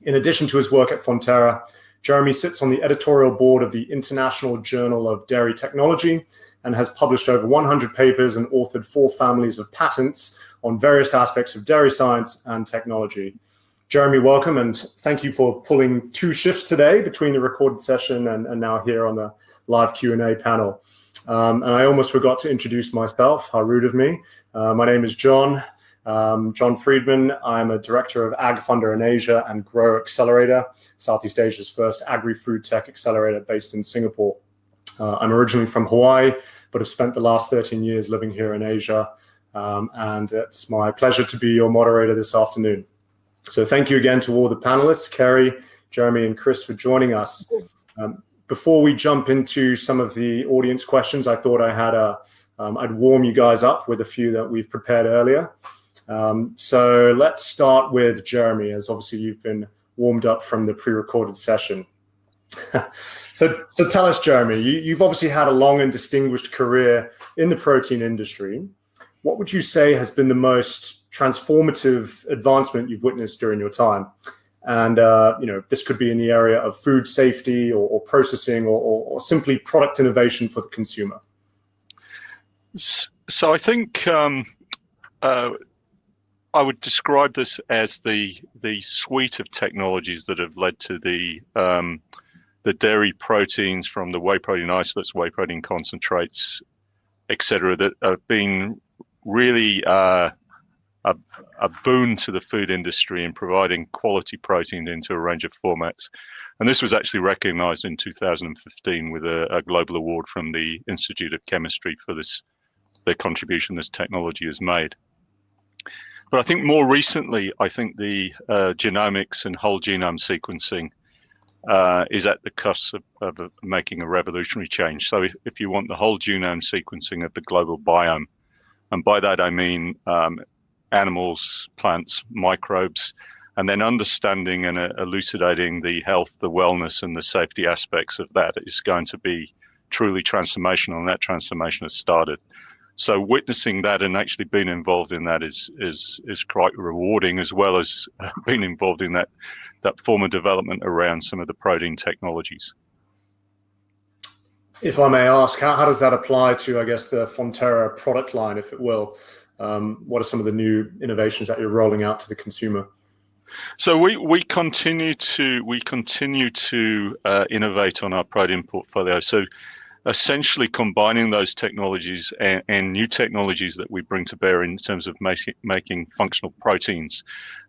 In addition to his work at Fonterra, Jeremy sits on the editorial board of the International Journal of Dairy Technology and has published over 100 papers and authored 4 families of patents on various aspects of dairy science and technology. Jeremy, welcome, and thank you for pulling 2 shifts today between the recorded session and now here on the live Q&A panel. And I almost forgot to introduce myself. How rude of me. My name is John Friedman. I'm a Director of AgFunder in Asia and Grow Accelerator, Southeast Asia's first agri-food tech accelerator based in Singapore. I'm originally from Hawaii, but have spent the last 13 years living here in Asia. And it's my pleasure to be your moderator this afternoon. So thank you again to all the panelists, Carrie, Jeremy, and Chris, for joining us. Before we jump into some of the audience questions, I thought I'd warm you guys up with a few that we've prepared earlier. So let's start with Jeremy, as obviously you've been warmed up from the pre-recorded session. So tell us, Jeremy, you've obviously had a long and distinguished career in the protein industry. What would you say has been the most transformative advancement you've witnessed during your time? And this could be in the area of food safety or processing or simply product innovation for the consumer. So I think I would describe this as the suite of technologies that have led to the dairy proteins, from the whey protein isolates, whey protein concentrates, etc., that have been really a boon to the food industry in providing quality protein into a range of formats. And this was actually recognized in 2015 with a global award from the Institute of Chemistry for their contribution this technology has made. But I think more recently, I think the genomics and whole genome sequencing is at the cusp of making a revolutionary change. So if you want the whole genome sequencing of the global biome, and by that I mean animals, plants, microbes, and then understanding and elucidating the health, the wellness, and the safety aspects of that is going to be truly transformational, and that transformation has started. So witnessing that and actually being involved in that is quite rewarding, as well as being involved in that form of development around some of the protein technologies. If I may ask, how does that apply to, I guess, the Fonterra product line, if it will? What are some of the new innovations that you're rolling out to the consumer? So we continue to innovate on our protein portfolio. So essentially combining those technologies and new technologies that we bring to bear in terms of making functional proteins,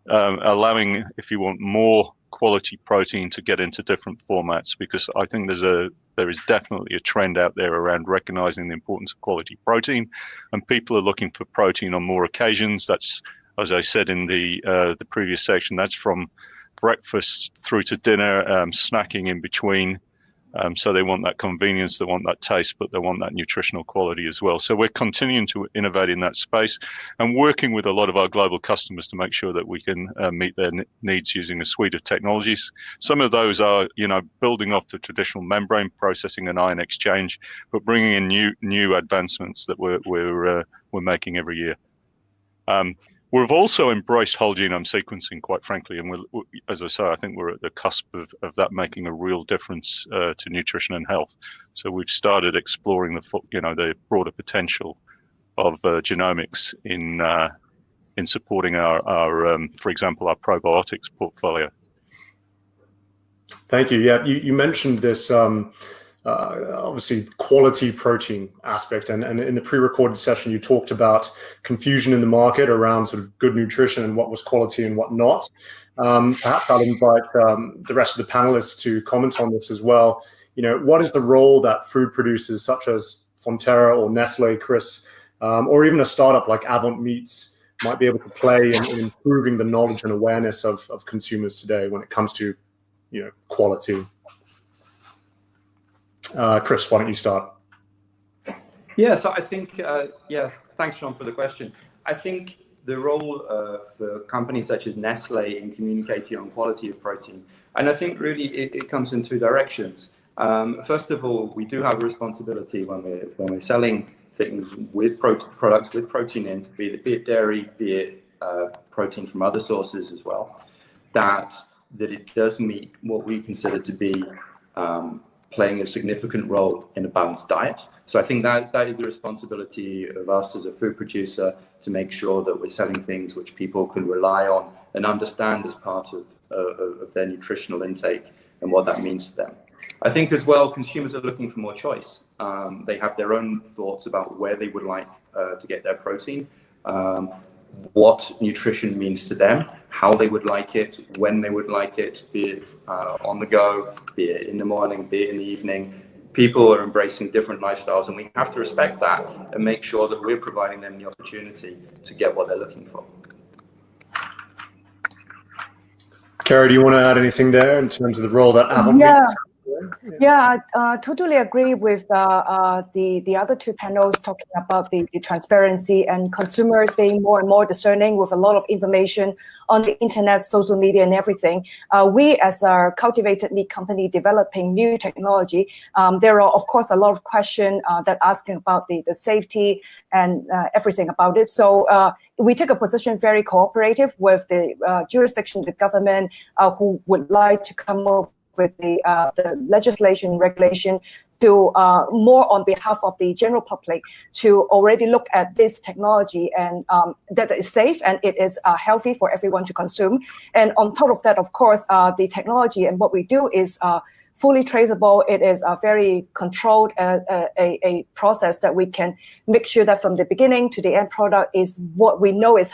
allowing, if you want, more quality protein to get into different formats, because I think there is definitely a trend out there around recognizing the importance of quality protein, and people are looking for protein on more occasions. That's, as I said in the previous section, that's from breakfast through to dinner, snacking in between. So they want that convenience, they want that taste, but they want that nutritional quality as well. So we're continuing to innovate in that space and working with a lot of our global customers to make sure that we can meet their needs using a suite of technologies. Some of those are, building off the traditional membrane processing and ion exchange, but bringing in new advancements that we're making every year. We've also embraced whole genome sequencing, quite frankly, and as I say, I think we're at the cusp of that making a real difference to nutrition and health. So we've started exploring the broader potential of genomics in supporting our for example, our probiotics portfolio. Thank you. Yeah, you mentioned this. Obviously quality protein aspect, and in the pre-recorded session you talked about confusion in the market around sort of good nutrition and what was quality and what not. Perhaps I'll invite the rest of the panelists to comment on this as well. What is the role that food producers such as Fonterra or Nestlé, Chris, or even a startup like Avant Meats might be able to play in improving the knowledge and awareness of consumers today when it comes to quality? Chris, why don't you start? Yeah, so I think, thanks, Sean, for the question. I think the role for companies such as Nestlé in communicating on quality of protein, and I think really it comes in two directions. First of all, we do have a responsibility when we're selling things with products with protein in, be it dairy, be it protein from other sources as well, that it does meet what we consider to be playing a significant role in a balanced diet. So I think that is the responsibility of us as a food producer, to make sure that we're selling things which people can rely on and understand as part of their nutritional intake and what that means to them. I think as well, consumers are looking for more choice. They have their own thoughts about where they would like to get their protein, what nutrition means to them, how they would like it, when they would like it, be it on the go, be it in the morning, be it in the evening. People are embracing different lifestyles, and we have to respect that and make sure that we're providing them the opportunity to get what they're looking for. Carrie, do you want to add anything there in terms of the role that Avant plays? Yeah, I totally agree with the other two panels talking about the transparency and consumers being more and more discerning with a lot of information on the internet, social media, and everything. We, as a cultivated meat company developing new technology, there are, of course, a lot of questions that asking about the safety and everything about it. So we take a position very cooperative with the jurisdiction, the government, who would like to come up with the legislation regulation to more on behalf of the general public to already look at this technology and that is safe and it is healthy for everyone to consume. And on top of that, of course, the technology and what we do is fully traceable. It is a very controlled a process that we can make sure that from the beginning to the end product is what we know is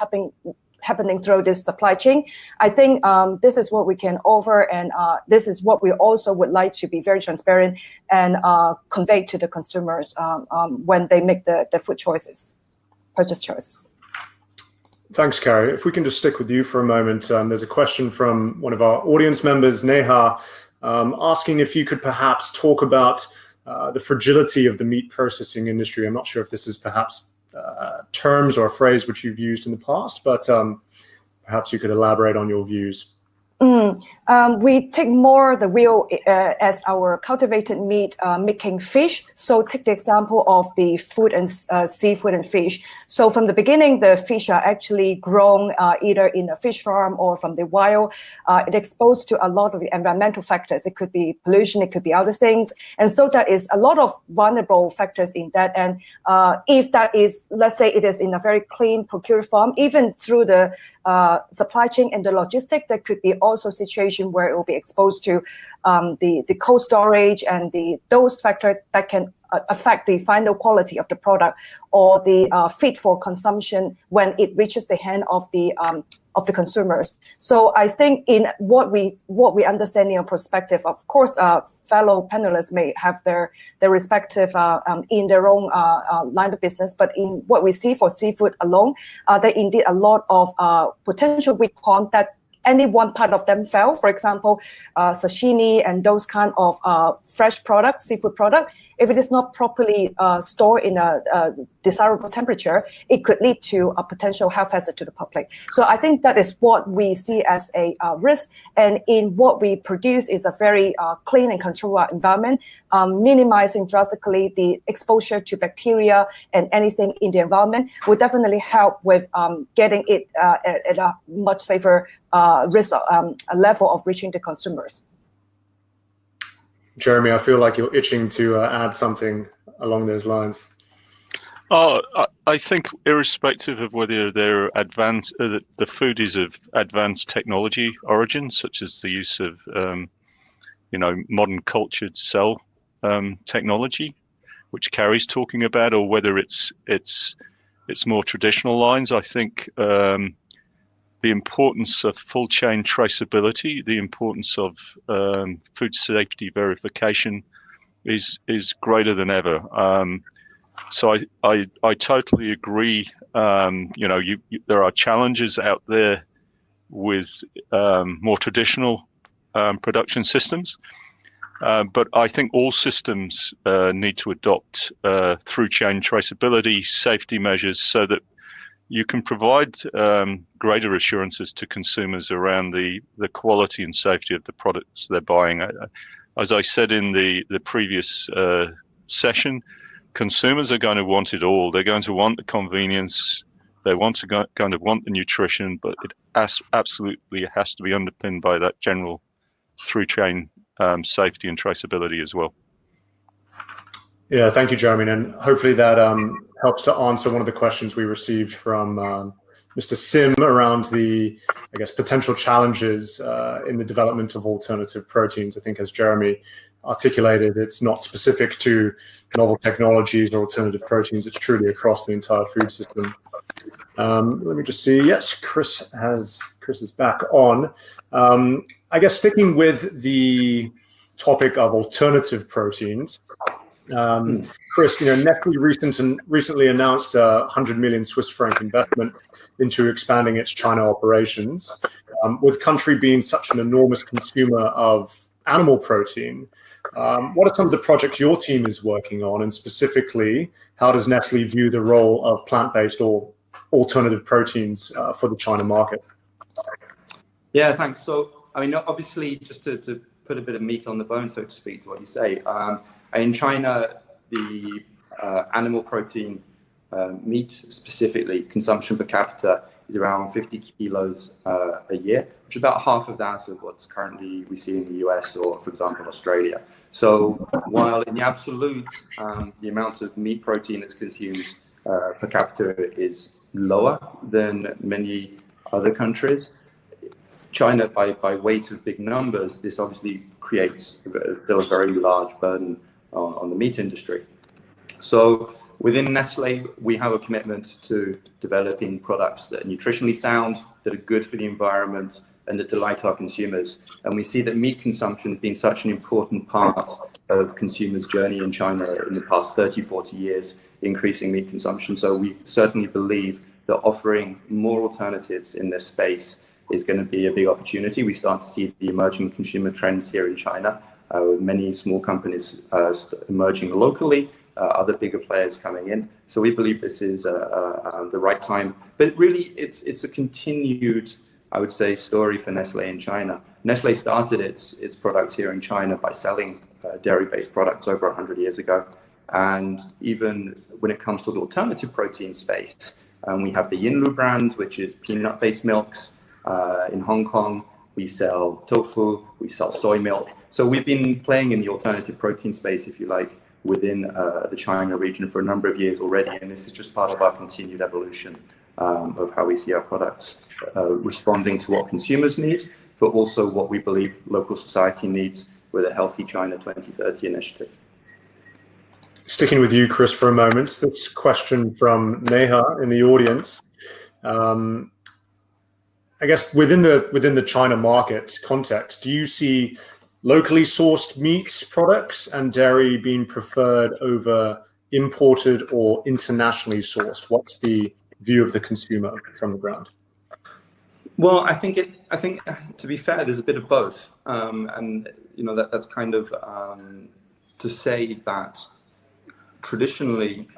happening through this supply chain. I think this is what we can offer, and this is what we also would like to be very transparent and convey to the consumers when they make the food choices, purchase choices. Thanks, Carrie. If we can just stick with you for a moment, there's a question from one of our audience members, Neha, asking if you could perhaps talk about the fragility of the meat processing industry. I'm not sure if this is perhaps terms or a phrase which you've used in the past, but perhaps you could elaborate on your views. We take more the wheel as our cultivated meat making fish. So take the example of the food and seafood and fish. So from the beginning, the fish are actually grown either in a fish farm or from the wild. It exposed to a lot of the environmental factors. It could be pollution, it could be other things. And so there is a lot of vulnerable factors in that. And if that is, let's say it is in a very clean procured farm, even through the supply chain and the logistic, there could be also situation where it will be exposed to the cold storage and those factors that can affect the final quality of the product or the fit for consumption when it reaches the hand of the consumers. So I think in what we understand in a perspective, of course, fellow panelists may have their respective in their own line of business, but in what we see for seafood alone, there are indeed a lot of potential weak points that any one part of them fail. For example, sashimi and those kind of fresh products, seafood product, if it is not properly stored in a desirable temperature, it could lead to a potential health hazard to the public. So I think that is what we see as a risk. And in what we produce is a very clean and controlled environment, minimizing drastically the exposure to bacteria and anything in the environment will definitely help with getting it at a much safer risk level of reaching the consumers. Jeremy, I feel like you're itching to add something along those lines. I think irrespective of whether they're advanced, the food is of advanced technology origin, such as the use of, modern cultured cell technology, which Carrie's talking about, or whether it's more traditional lines. I think the importance of full chain traceability, the importance of food safety verification is greater than ever. So I totally agree. There are challenges out there with more traditional production systems, but I think all systems need to adopt through chain traceability, safety measures, so that you can provide greater assurances to consumers around the quality and safety of the products they're buying. As I said in the previous session, consumers are going to want it all. They're going to want the convenience. They going to want the nutrition, but it absolutely has to be underpinned by that general through chain safety and traceability as well. Yeah, thank you, Jeremy. And hopefully that helps to answer one of the questions we received from Mr. Sim around the, potential challenges in the development of alternative proteins. I think as Jeremy articulated, it's not specific to novel technologies or alternative proteins. It's truly across the entire food system. Let me just see. Yes, Chris is back on. Sticking with the topic of alternative proteins, Chris, Nestlé recently announced a 100 million Swiss franc investment into expanding its China operations. With the country being such an enormous consumer of animal protein, what are some of the projects your team is working on, and specifically, how does Nestlé view the role of plant-based or alternative proteins for the China market? Yeah, thanks. So, obviously, just to put a bit of meat on the bone, so to speak, to what you say, in China, the animal protein meat specifically, consumption per capita is around 50 kilos a year, which is about half of that of what's currently we see in the US or, for example, Australia. So while in the absolute, the amount of meat protein that's consumed per capita is lower than many other countries, China, by weight of big numbers, this obviously creates still a very large burden on the meat industry. So Within Nestlé, we have a commitment to developing products that are nutritionally sound, that are good for the environment, and that delight our consumers. And we see that meat consumption has been such an important part of consumers' journey in China in the past 30, 40 years, increasing meat consumption. So we certainly believe that offering more alternatives in this space is going to be a big opportunity. We start to see the emerging consumer trends here in China, with many small companies emerging locally, other bigger players coming in. So we believe this is the right time. But really, it's a continued, I would say, story for Nestlé in China. Nestlé started its products here in China by selling dairy-based products over 100 years ago. And even when it comes to the alternative protein space, we have the Yinlu brand, which is peanut-based milks. In Hong Kong, we sell tofu, we sell soy milk. So we've been playing in the alternative protein space, if you like, within the China region for a number of years already. And this is just part of our continued evolution of how we see our products responding to what consumers need, but also what we believe local society needs with a Healthy China 2030 initiative. Sticking with you, Chris, for a moment, this question from Neha in the audience. I guess within the China market context, do you see locally sourced meat products and dairy being preferred over imported or internationally sourced? What's the view of the consumer from the ground? Well, I think to be fair, there's a bit of both, and you know that's kind of to say that traditionally,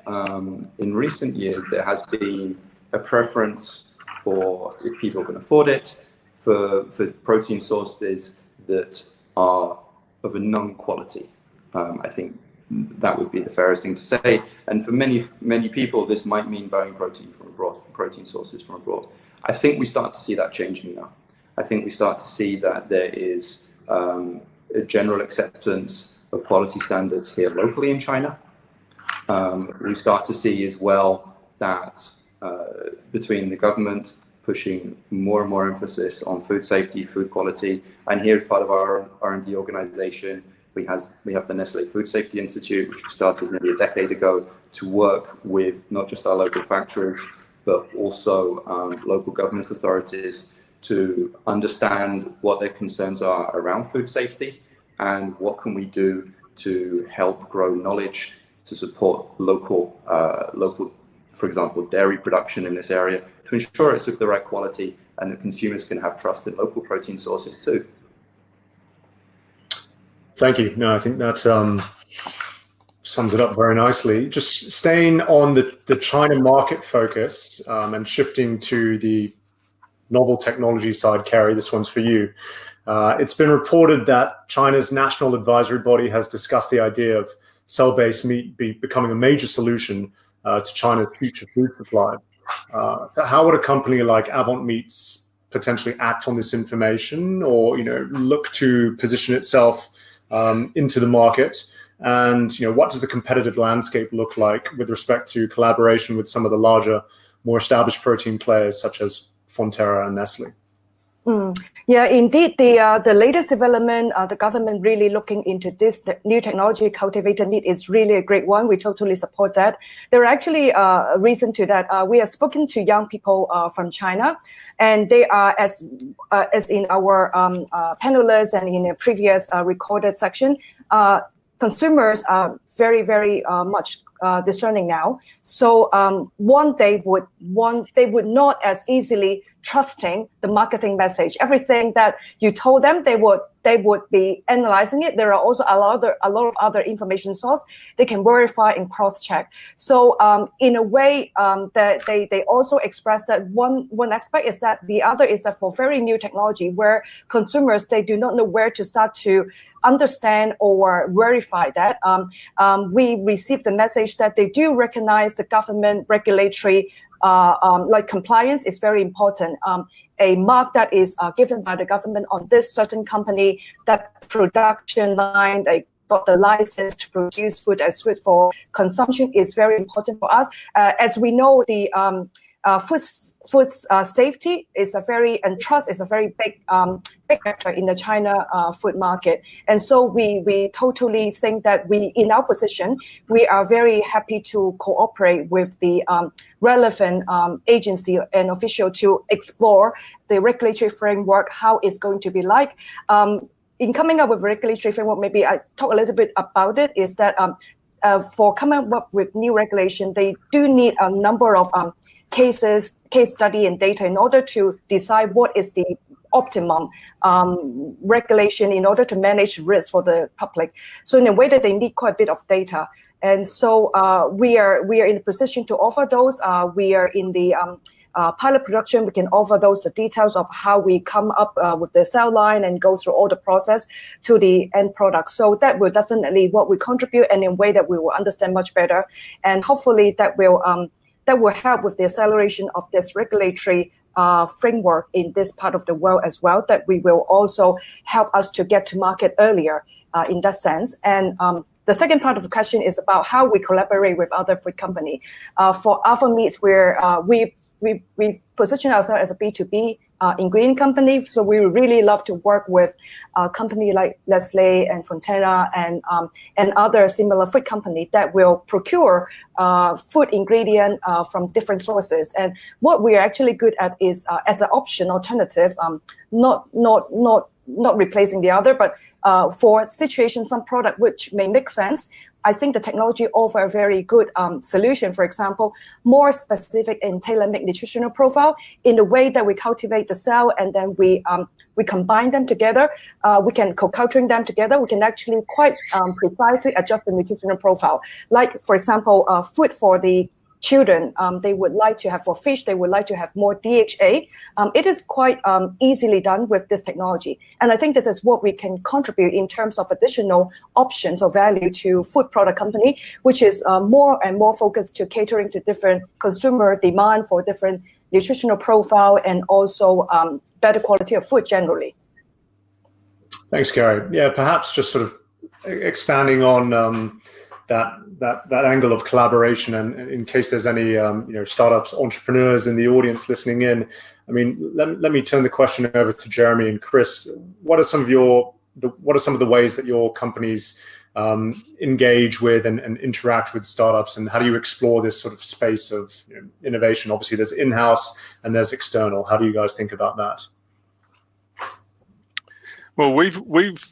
in recent years, there has been a preference for, if people can afford it, for protein sources that are of a known quality. I think that would be the fairest thing to say. And for many people, this might mean buying protein from abroad, protein sources from abroad. I think we start to see that changing now. I think we start to see that there is a general acceptance of quality standards here locally in China. We start to see as well that between the government pushing more and more emphasis on food safety, food quality, and here as part of our R&D organization, we have the Nestlé Food Safety Institute, which we started nearly a decade ago to work with not just our local factories, but also local government authorities to understand what their concerns are around food safety and what can we do to help grow knowledge to support local, for example, dairy production in this area, to ensure it's of the right quality and that consumers can have trust in local protein sources too. Thank you. No, I think that sums it up very nicely. Just staying on the China market focus and shifting to the novel technology side, Carrie, this one's for you. It's been reported that China's national advisory body has discussed the idea of cell-based meat becoming a major solution to China's future food supply. So how would a company like Avant Meats potentially act on this information, or look to position itself into the market? And what does the competitive landscape look like with respect to collaboration with some of the larger, more established protein players such as Fonterra and Nestlé? Yeah, indeed, the latest development, the government really looking into this new technology, cultivated meat, is really a great one. We totally support that. There are actually a reason to that. We have spoken to young people from China, and they are, as in our panelists and in a previous recorded section, consumers are very, very much discerning now. So they would not as easily trusting the marketing message. Everything that you told them, they would be analyzing it. There are also a lot of other information source they can verify and cross-check. So in a way, that they also express that one aspect is that the other is that for very new technology where consumers, they do not know where to start to understand or verify that. We received the message that they do recognize the government regulatory like compliance is very important. A mark that is given by the government on this certain company, that production line, they got the license to produce food as food for consumption, is very important for us. As we know, the food safety is and trust is a very big factor in the China food market. And so we totally think that in our position, we are very happy to cooperate with the relevant agency and official to explore the regulatory framework, how it's going to be like. In coming up with regulatory framework, maybe I talk a little bit about it, is that for coming up with new regulation, they do need a number of case study and data in order to decide what is the optimum regulation in order to manage risk for the public. So in a way that they need quite a bit of data. And so we are in a position to offer those. We are in the pilot production. We can offer those the details of how we come up with the cell line and go through all the process to the end product. So that will definitely what we contribute, and in a way that we will understand much better. And hopefully that will help with the acceleration of this regulatory framework in this part of the world as well, that we will also help us to get to market earlier in that sense. And the second part of the question is about how we collaborate with other food company. For Avant Meats, where we position ourselves as a B2B ingredient company, so we really love to work with a company like Nestlé and Fonterra and other similar food company that will procure food ingredient from different sources. And what we are actually good at is as an option alternative, not replacing the other, but for situations, some product which may make sense. I think the technology offer a very good solution. For example, more specific and tailor-made nutritional profile in the way that we cultivate the cell, and then we combine them together. We can co-culturing them together. We can actually quite precisely adjust the nutritional profile. Like, for example, food for the children, they would like to have, for fish, they would like to have more DHA. It is quite easily done with this technology. And I think this is what we can contribute in terms of additional options or value to food product company, which is more and more focused to catering to different consumer demand for different nutritional profile and also better quality of food generally. Thanks, Carrie. Yeah, perhaps just sort of expanding on that angle of collaboration, and in case there's any startups, entrepreneurs in the audience listening in, I mean, let me turn the question over to Jeremy and Chris. What are some of the ways that your companies engage with and interact with startups, and how do you explore this sort of space of innovation? Obviously, there's in-house and there's external. How do you guys think about that? Well, we've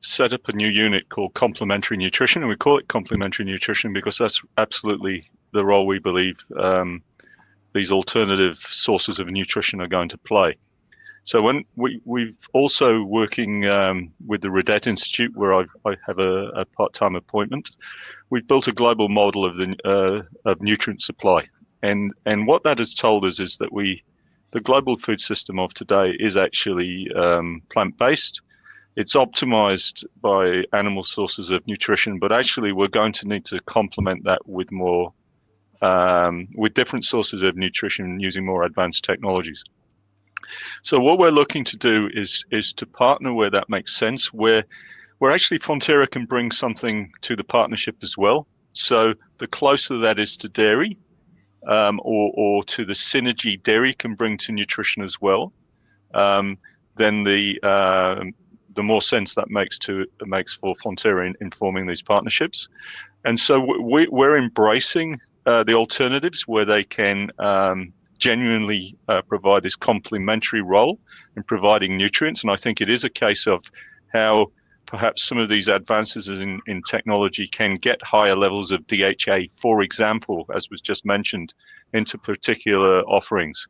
set up a new unit called complementary nutrition, and we call it complementary nutrition because that's absolutely the role we believe these alternative sources of nutrition are going to play. So when we've also working with the Riddet Institute, where I have a part-time appointment, we've built a global model of nutrient supply, and what that has told us is that the global food system of today is actually plant-based. It's optimized by animal sources of nutrition, but actually we're going to need to complement that with more, with different sources of nutrition using more advanced technologies. So what we're looking to do is to partner where that makes sense, where actually Fonterra can bring something to the partnership as well. So the closer that is to dairy, or to the synergy dairy can bring to nutrition as well, then the more sense that makes for Fonterra in forming these partnerships. And so we're embracing the alternatives where they can genuinely provide this complementary role in providing nutrients. And I think it is a case of how perhaps some of these advances in technology can get higher levels of DHA, for example, as was just mentioned, into particular offerings.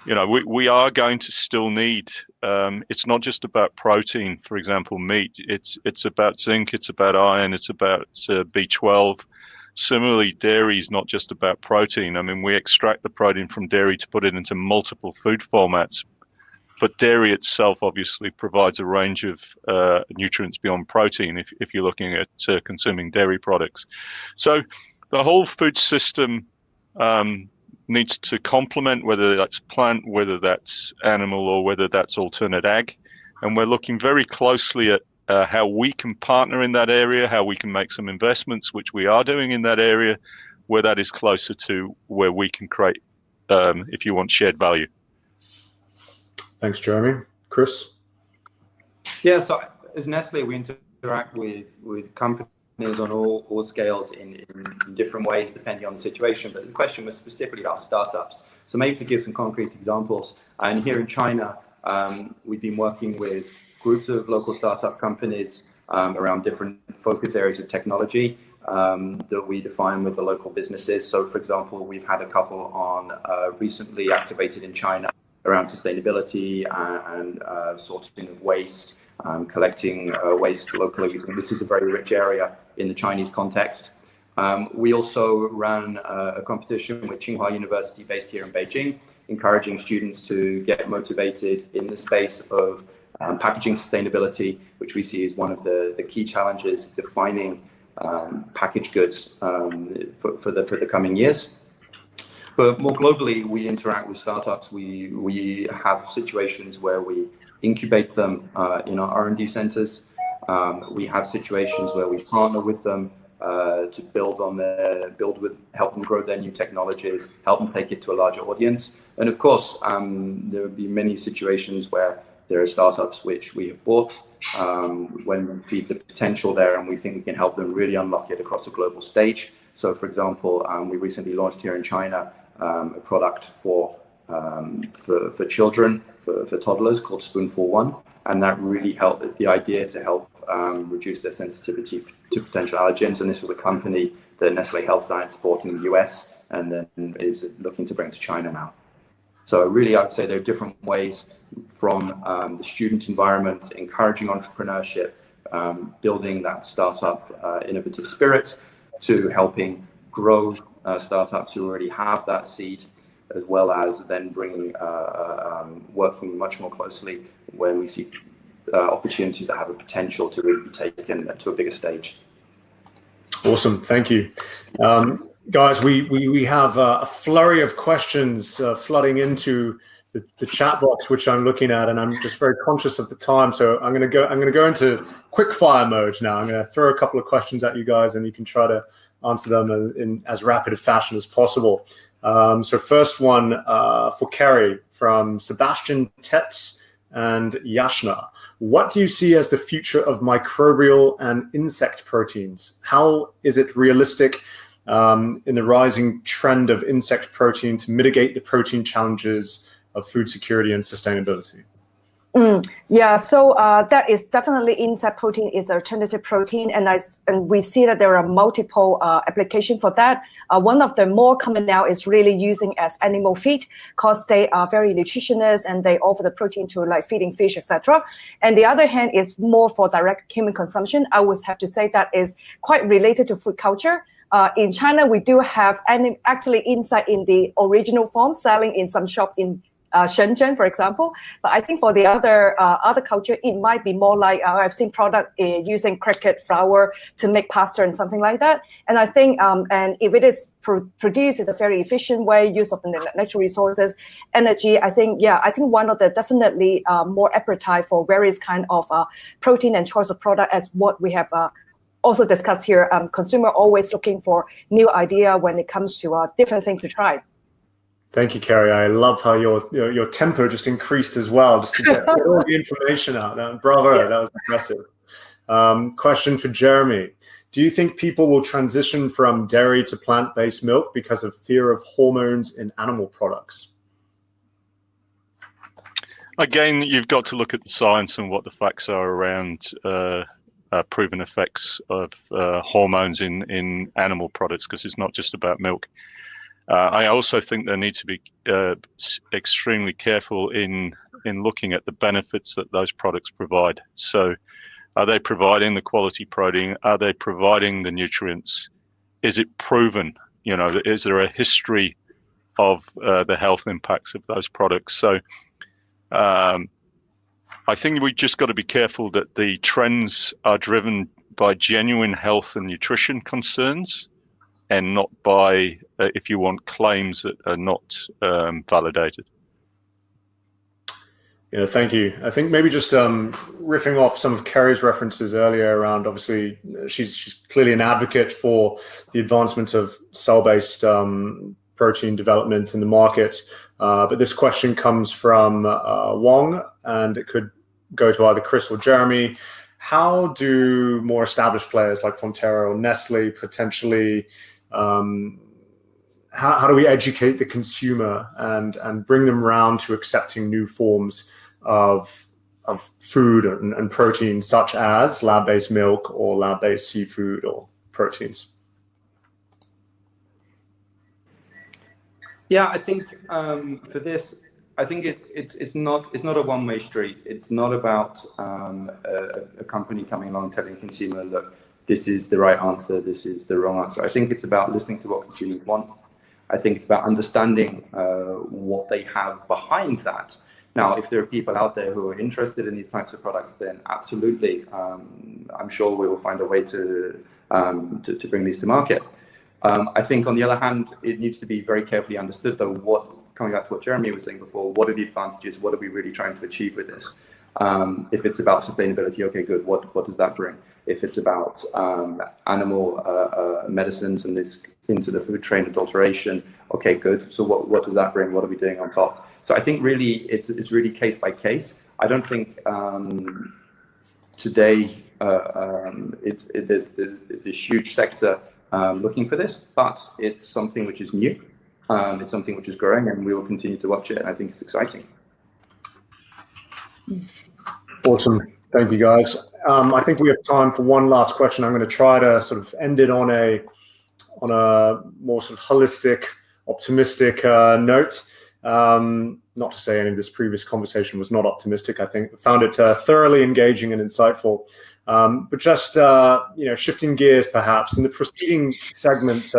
We are going to still need, it's not just about protein, for example, meat. It's about zinc, it's about iron, it's about B12. Similarly, dairy is not just about protein. I mean, we extract the protein from dairy to put it into multiple food formats. But dairy itself obviously provides a range of nutrients beyond protein if you're looking at consuming dairy products. So the whole food system needs to complement, whether that's plant, whether that's animal, or whether that's alternate ag. And we're looking very closely at how we can partner in that area, how we can make some investments, which we are doing in that area, where that is closer to where we can create, if you want, shared value. Thanks, Jeremy. Chris? Yeah, so as Nestlé, we interact with companies on all scales in different ways, depending on the situation. But the question was specifically about startups. So maybe to give some concrete examples, and here in China, we've been working with groups of local startup companies around different focus areas of technology that we define with the local businesses. So, for example, we've had a couple on recently activated in China around sustainability and sorting of waste, collecting waste locally. We think this is a very rich area in the Chinese context. We also ran a competition with Tsinghua University based here in Beijing, encouraging students to get motivated in the space of packaging sustainability, which we see as one of the key challenges defining packaged goods for the coming years. But more globally, we interact with startups. We have situations where we incubate them in our R&D centers. We have situations where we partner with them to help them grow their new technologies, help them take it to a larger audience. And of course, there will be many situations where there are startups which we have bought when we see the potential there and we think we can help them really unlock it across a global stage. So, for example, we recently launched here in China a product for children, for toddlers, called Spoonful One, and that really helped. The idea to help reduce their sensitivity to potential allergens, and this was a company that Nestlé Health Science bought in the US and then is looking to bring to China now. So really, I would say there are different ways from the student environment, encouraging entrepreneurship, building that startup innovative spirit, to helping grow startups who already have that seed, as well as then bringing, working much more closely when we see opportunities that have a potential to really be taken to a bigger stage. Awesome, thank you. Guys, we have a flurry of questions flooding into the chat box, which I'm looking at, and I'm just very conscious of the time. So I'm going to go into quick fire mode now. I'm going to throw a couple of questions at you guys, and you can try to answer them in as rapid a fashion as possible. So first one for Carrie from Sebastian Tetz and Yashna. What do you see as the future of microbial and insect proteins? How is it realistic in the rising trend of insect protein to mitigate the protein challenges of food security and sustainability? Yeah, so that is definitely insect protein is alternative protein, and we see that there are multiple applications for that. One of the more common now is really using as animal feed, because they are very nutritious and they offer the protein to like feeding fish, etc. And the other hand is more for direct human consumption. I would have to say that is quite related to food culture. In China, we do have actually insect in the original form selling in some shops in Shenzhen, for example. But I think for the other culture, it might be more like I've seen product using cricket flour to make pasta and something like that. And I think, and if it is produced in a very efficient way, use of the natural resources, energy, I think one of the definitely more appetite for various kind of protein and choice of product, as what we have also discussed here. Consumer always looking for new idea when it comes to different things to try. Thank you, Carrie. I love how your tempo just increased as well, just to get all the information out. Bravo, yeah. That was impressive. Question for Jeremy. Do you think people will transition from dairy to plant-based milk because of fear of hormones in animal products? Again, you've got to look at the science and what the facts are around proven effects of hormones in animal products, because it's not just about milk. I also think they need to be extremely careful in looking at the benefits that those products provide. So are they providing the quality protein? Are they providing the nutrients? Is it proven? You know, is there a history of the health impacts of those products? So I think we just got to be careful that the trends are driven by genuine health and nutrition concerns, and not by, if you want, claims that are not validated. Yeah, thank you. I think maybe just riffing off some of Carrie's references earlier around, obviously, she's clearly an advocate for the advancement of cell-based protein development in the market. But this question comes from Wong, and it could go to either Chris or Jeremy. How do more established players like Fonterra or Nestlé potentially, how do we educate the consumer and bring them around to accepting new forms of food and protein, such as lab-based milk or lab-based seafood or proteins? Yeah, I think for this, I think it's not a one-way street. It's not about a company coming along and telling the consumer, look, this is the right answer, this is the wrong answer. I think it's about listening to what consumers want. I think it's about understanding what they have behind that. Now, if there are people out there who are interested in these types of products, then absolutely, I'm sure we will find a way to bring these to market. I think, on the other hand, it needs to be very carefully understood, though, coming back to what Jeremy was saying before, what are the advantages? What are we really trying to achieve with this? If it's about sustainability, okay, good. What does that bring? If it's about animal medicines and this into the food chain adulteration, okay, good. So what does that bring? What are we doing on top? So I think really it's really case by case. I don't think today there's a huge sector looking for this, but it's something which is new. It's something which is growing, and we will continue to watch it, and I think it's exciting. Awesome. Thank you, guys. I think we have time for one last question. I'm going to try to sort of end it on a more sort of holistic, optimistic note. Not to say any of this previous conversation was not optimistic. I found it thoroughly engaging and insightful. But just shifting gears, perhaps in the preceding segment,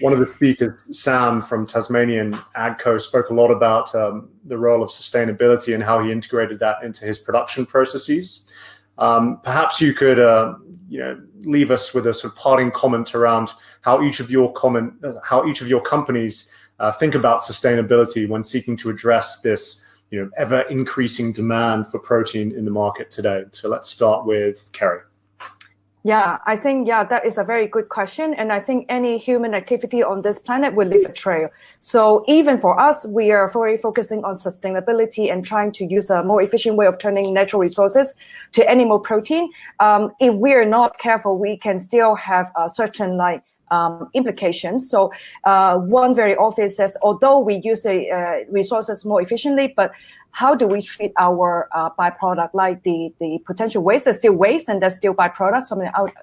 one of the speakers, Sam from Tasmanian AgCo, spoke a lot about the role of sustainability and how he integrated that into his production processes. Perhaps you could, leave us with a sort of parting comment around how each of your companies think about sustainability when seeking to address this, ever increasing demand for protein in the market today. So let's start with Carrie. Yeah, I think, that is a very good question. And I think any human activity on this planet will leave a trail. So even for us, we are very focusing on sustainability and trying to use a more efficient way of turning natural resources to animal protein. If we're not careful, we can still have a certain implications. So one very obvious is, although we use the resources more efficiently, but how do we treat our byproduct, like the potential waste? There's still waste and there's still byproducts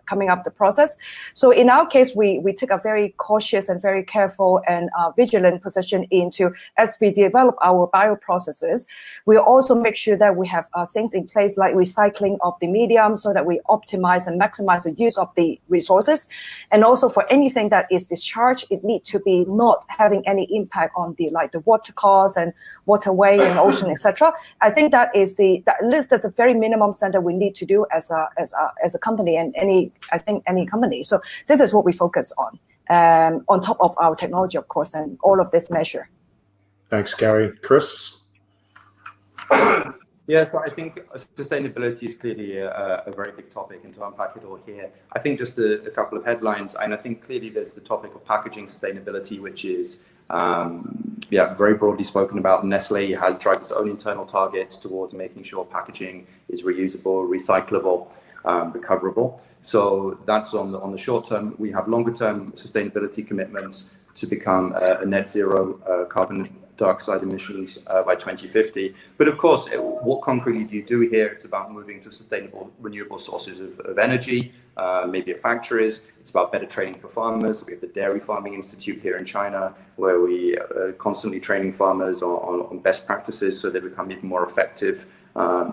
coming out of the process. So in our case, we take a very cautious and very careful and vigilant position into, as we develop our bioprocesses, we also make sure that we have things in place like recycling of the medium so that we optimize and maximize the use of the resources. And also for anything that is discharged, it needs to be not having any impact on the water course and waterway and ocean, etc. I think that is that's the very minimum standard we need to do as a company and any company. So this is what we focus on top of our technology, of course, and all of this measure. Thanks, Carrie. Chris? Yeah, so I think sustainability is clearly a very big topic, and to unpack it all here, I think just a couple of headlines, and I think clearly there's the topic of packaging sustainability, which is very broadly spoken about. Nestlé has tried its own internal targets towards making sure packaging is reusable, recyclable, recoverable. So that's on the short term. We have longer term sustainability commitments to become a net zero carbon dioxide emissions by 2050. But of course, what concretely do you do here? It's about moving to sustainable, renewable sources of energy, maybe at factories. It's about better training for farmers. We have the Dairy Farming Institute here in China, where we are constantly training farmers on best practices so they become even more effective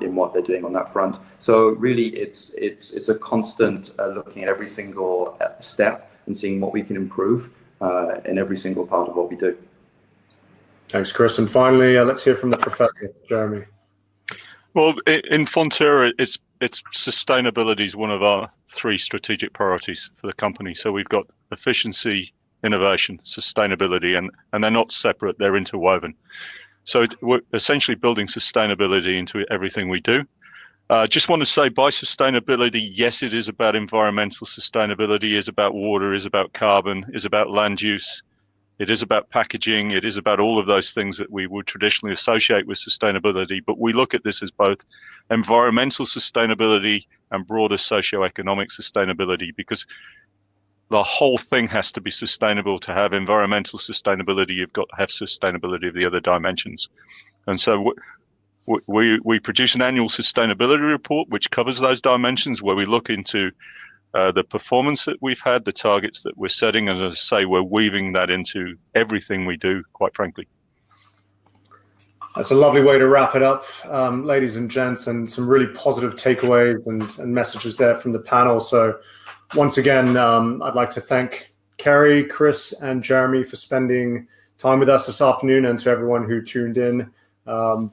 in what they're doing on that front. So really, it's a constant looking at every single step and seeing what we can improve in every single part of what we do. Thanks, Chris. And finally, let's hear from the professor, Jeremy. Well, in Fonterra, it's sustainability is one of our 3 strategic priorities for the company. So we've got efficiency, innovation, sustainability, and they're not separate, they're interwoven. So we're essentially building sustainability into everything we do. Just want to say, by sustainability, yes, it is about environmental sustainability, is about water, is about carbon, is about land use, it is about packaging, it is about all of those things that we would traditionally associate with sustainability. But we look at this as both environmental sustainability and broader socioeconomic sustainability, because the whole thing has to be sustainable. To have environmental sustainability, you've got to have sustainability of the other dimensions. And so we produce an annual sustainability report which covers those dimensions, where we look into the performance that we've had, the targets that we're setting, and as I say, we're weaving that into everything we do, quite frankly. That's a lovely way to wrap it up, ladies and gents, and some really positive takeaways and messages there from the panel. So once again, I'd like to thank Carrie, Chris, and Jeremy for spending time with us this afternoon, and to everyone who tuned in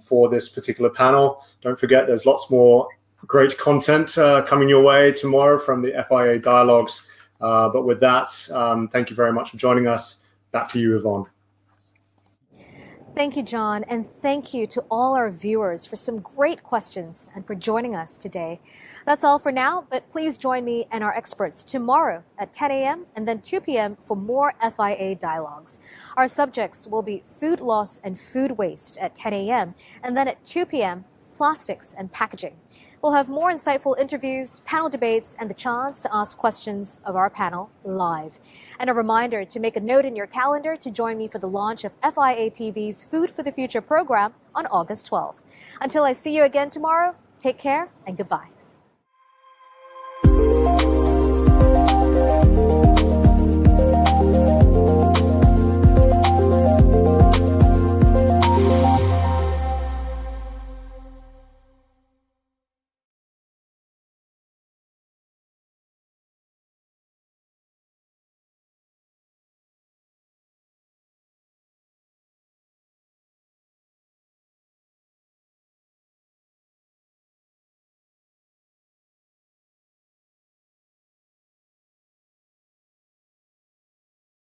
for this particular panel. Don't forget, there's lots more great content coming your way tomorrow from the FIA Dialogues. But with that, thank you very much for joining us. Back to you, Yvonne. Thank you, John, and thank you to all our viewers for some great questions and for joining us today. That's all for now, but please join me and our experts tomorrow at 10 a.m. and then 2 p.m. for more FIA Dialogues. Our subjects will be food loss and food waste at 10 a.m. and then at 2 p.m. plastics and packaging. We'll have more insightful interviews, panel debates, and the chance to ask questions of our panel live. And a reminder to make a note in your calendar to join me for the launch of FIA TV's Food for the Future program on August 12th. Until I see you again tomorrow, take care and goodbye.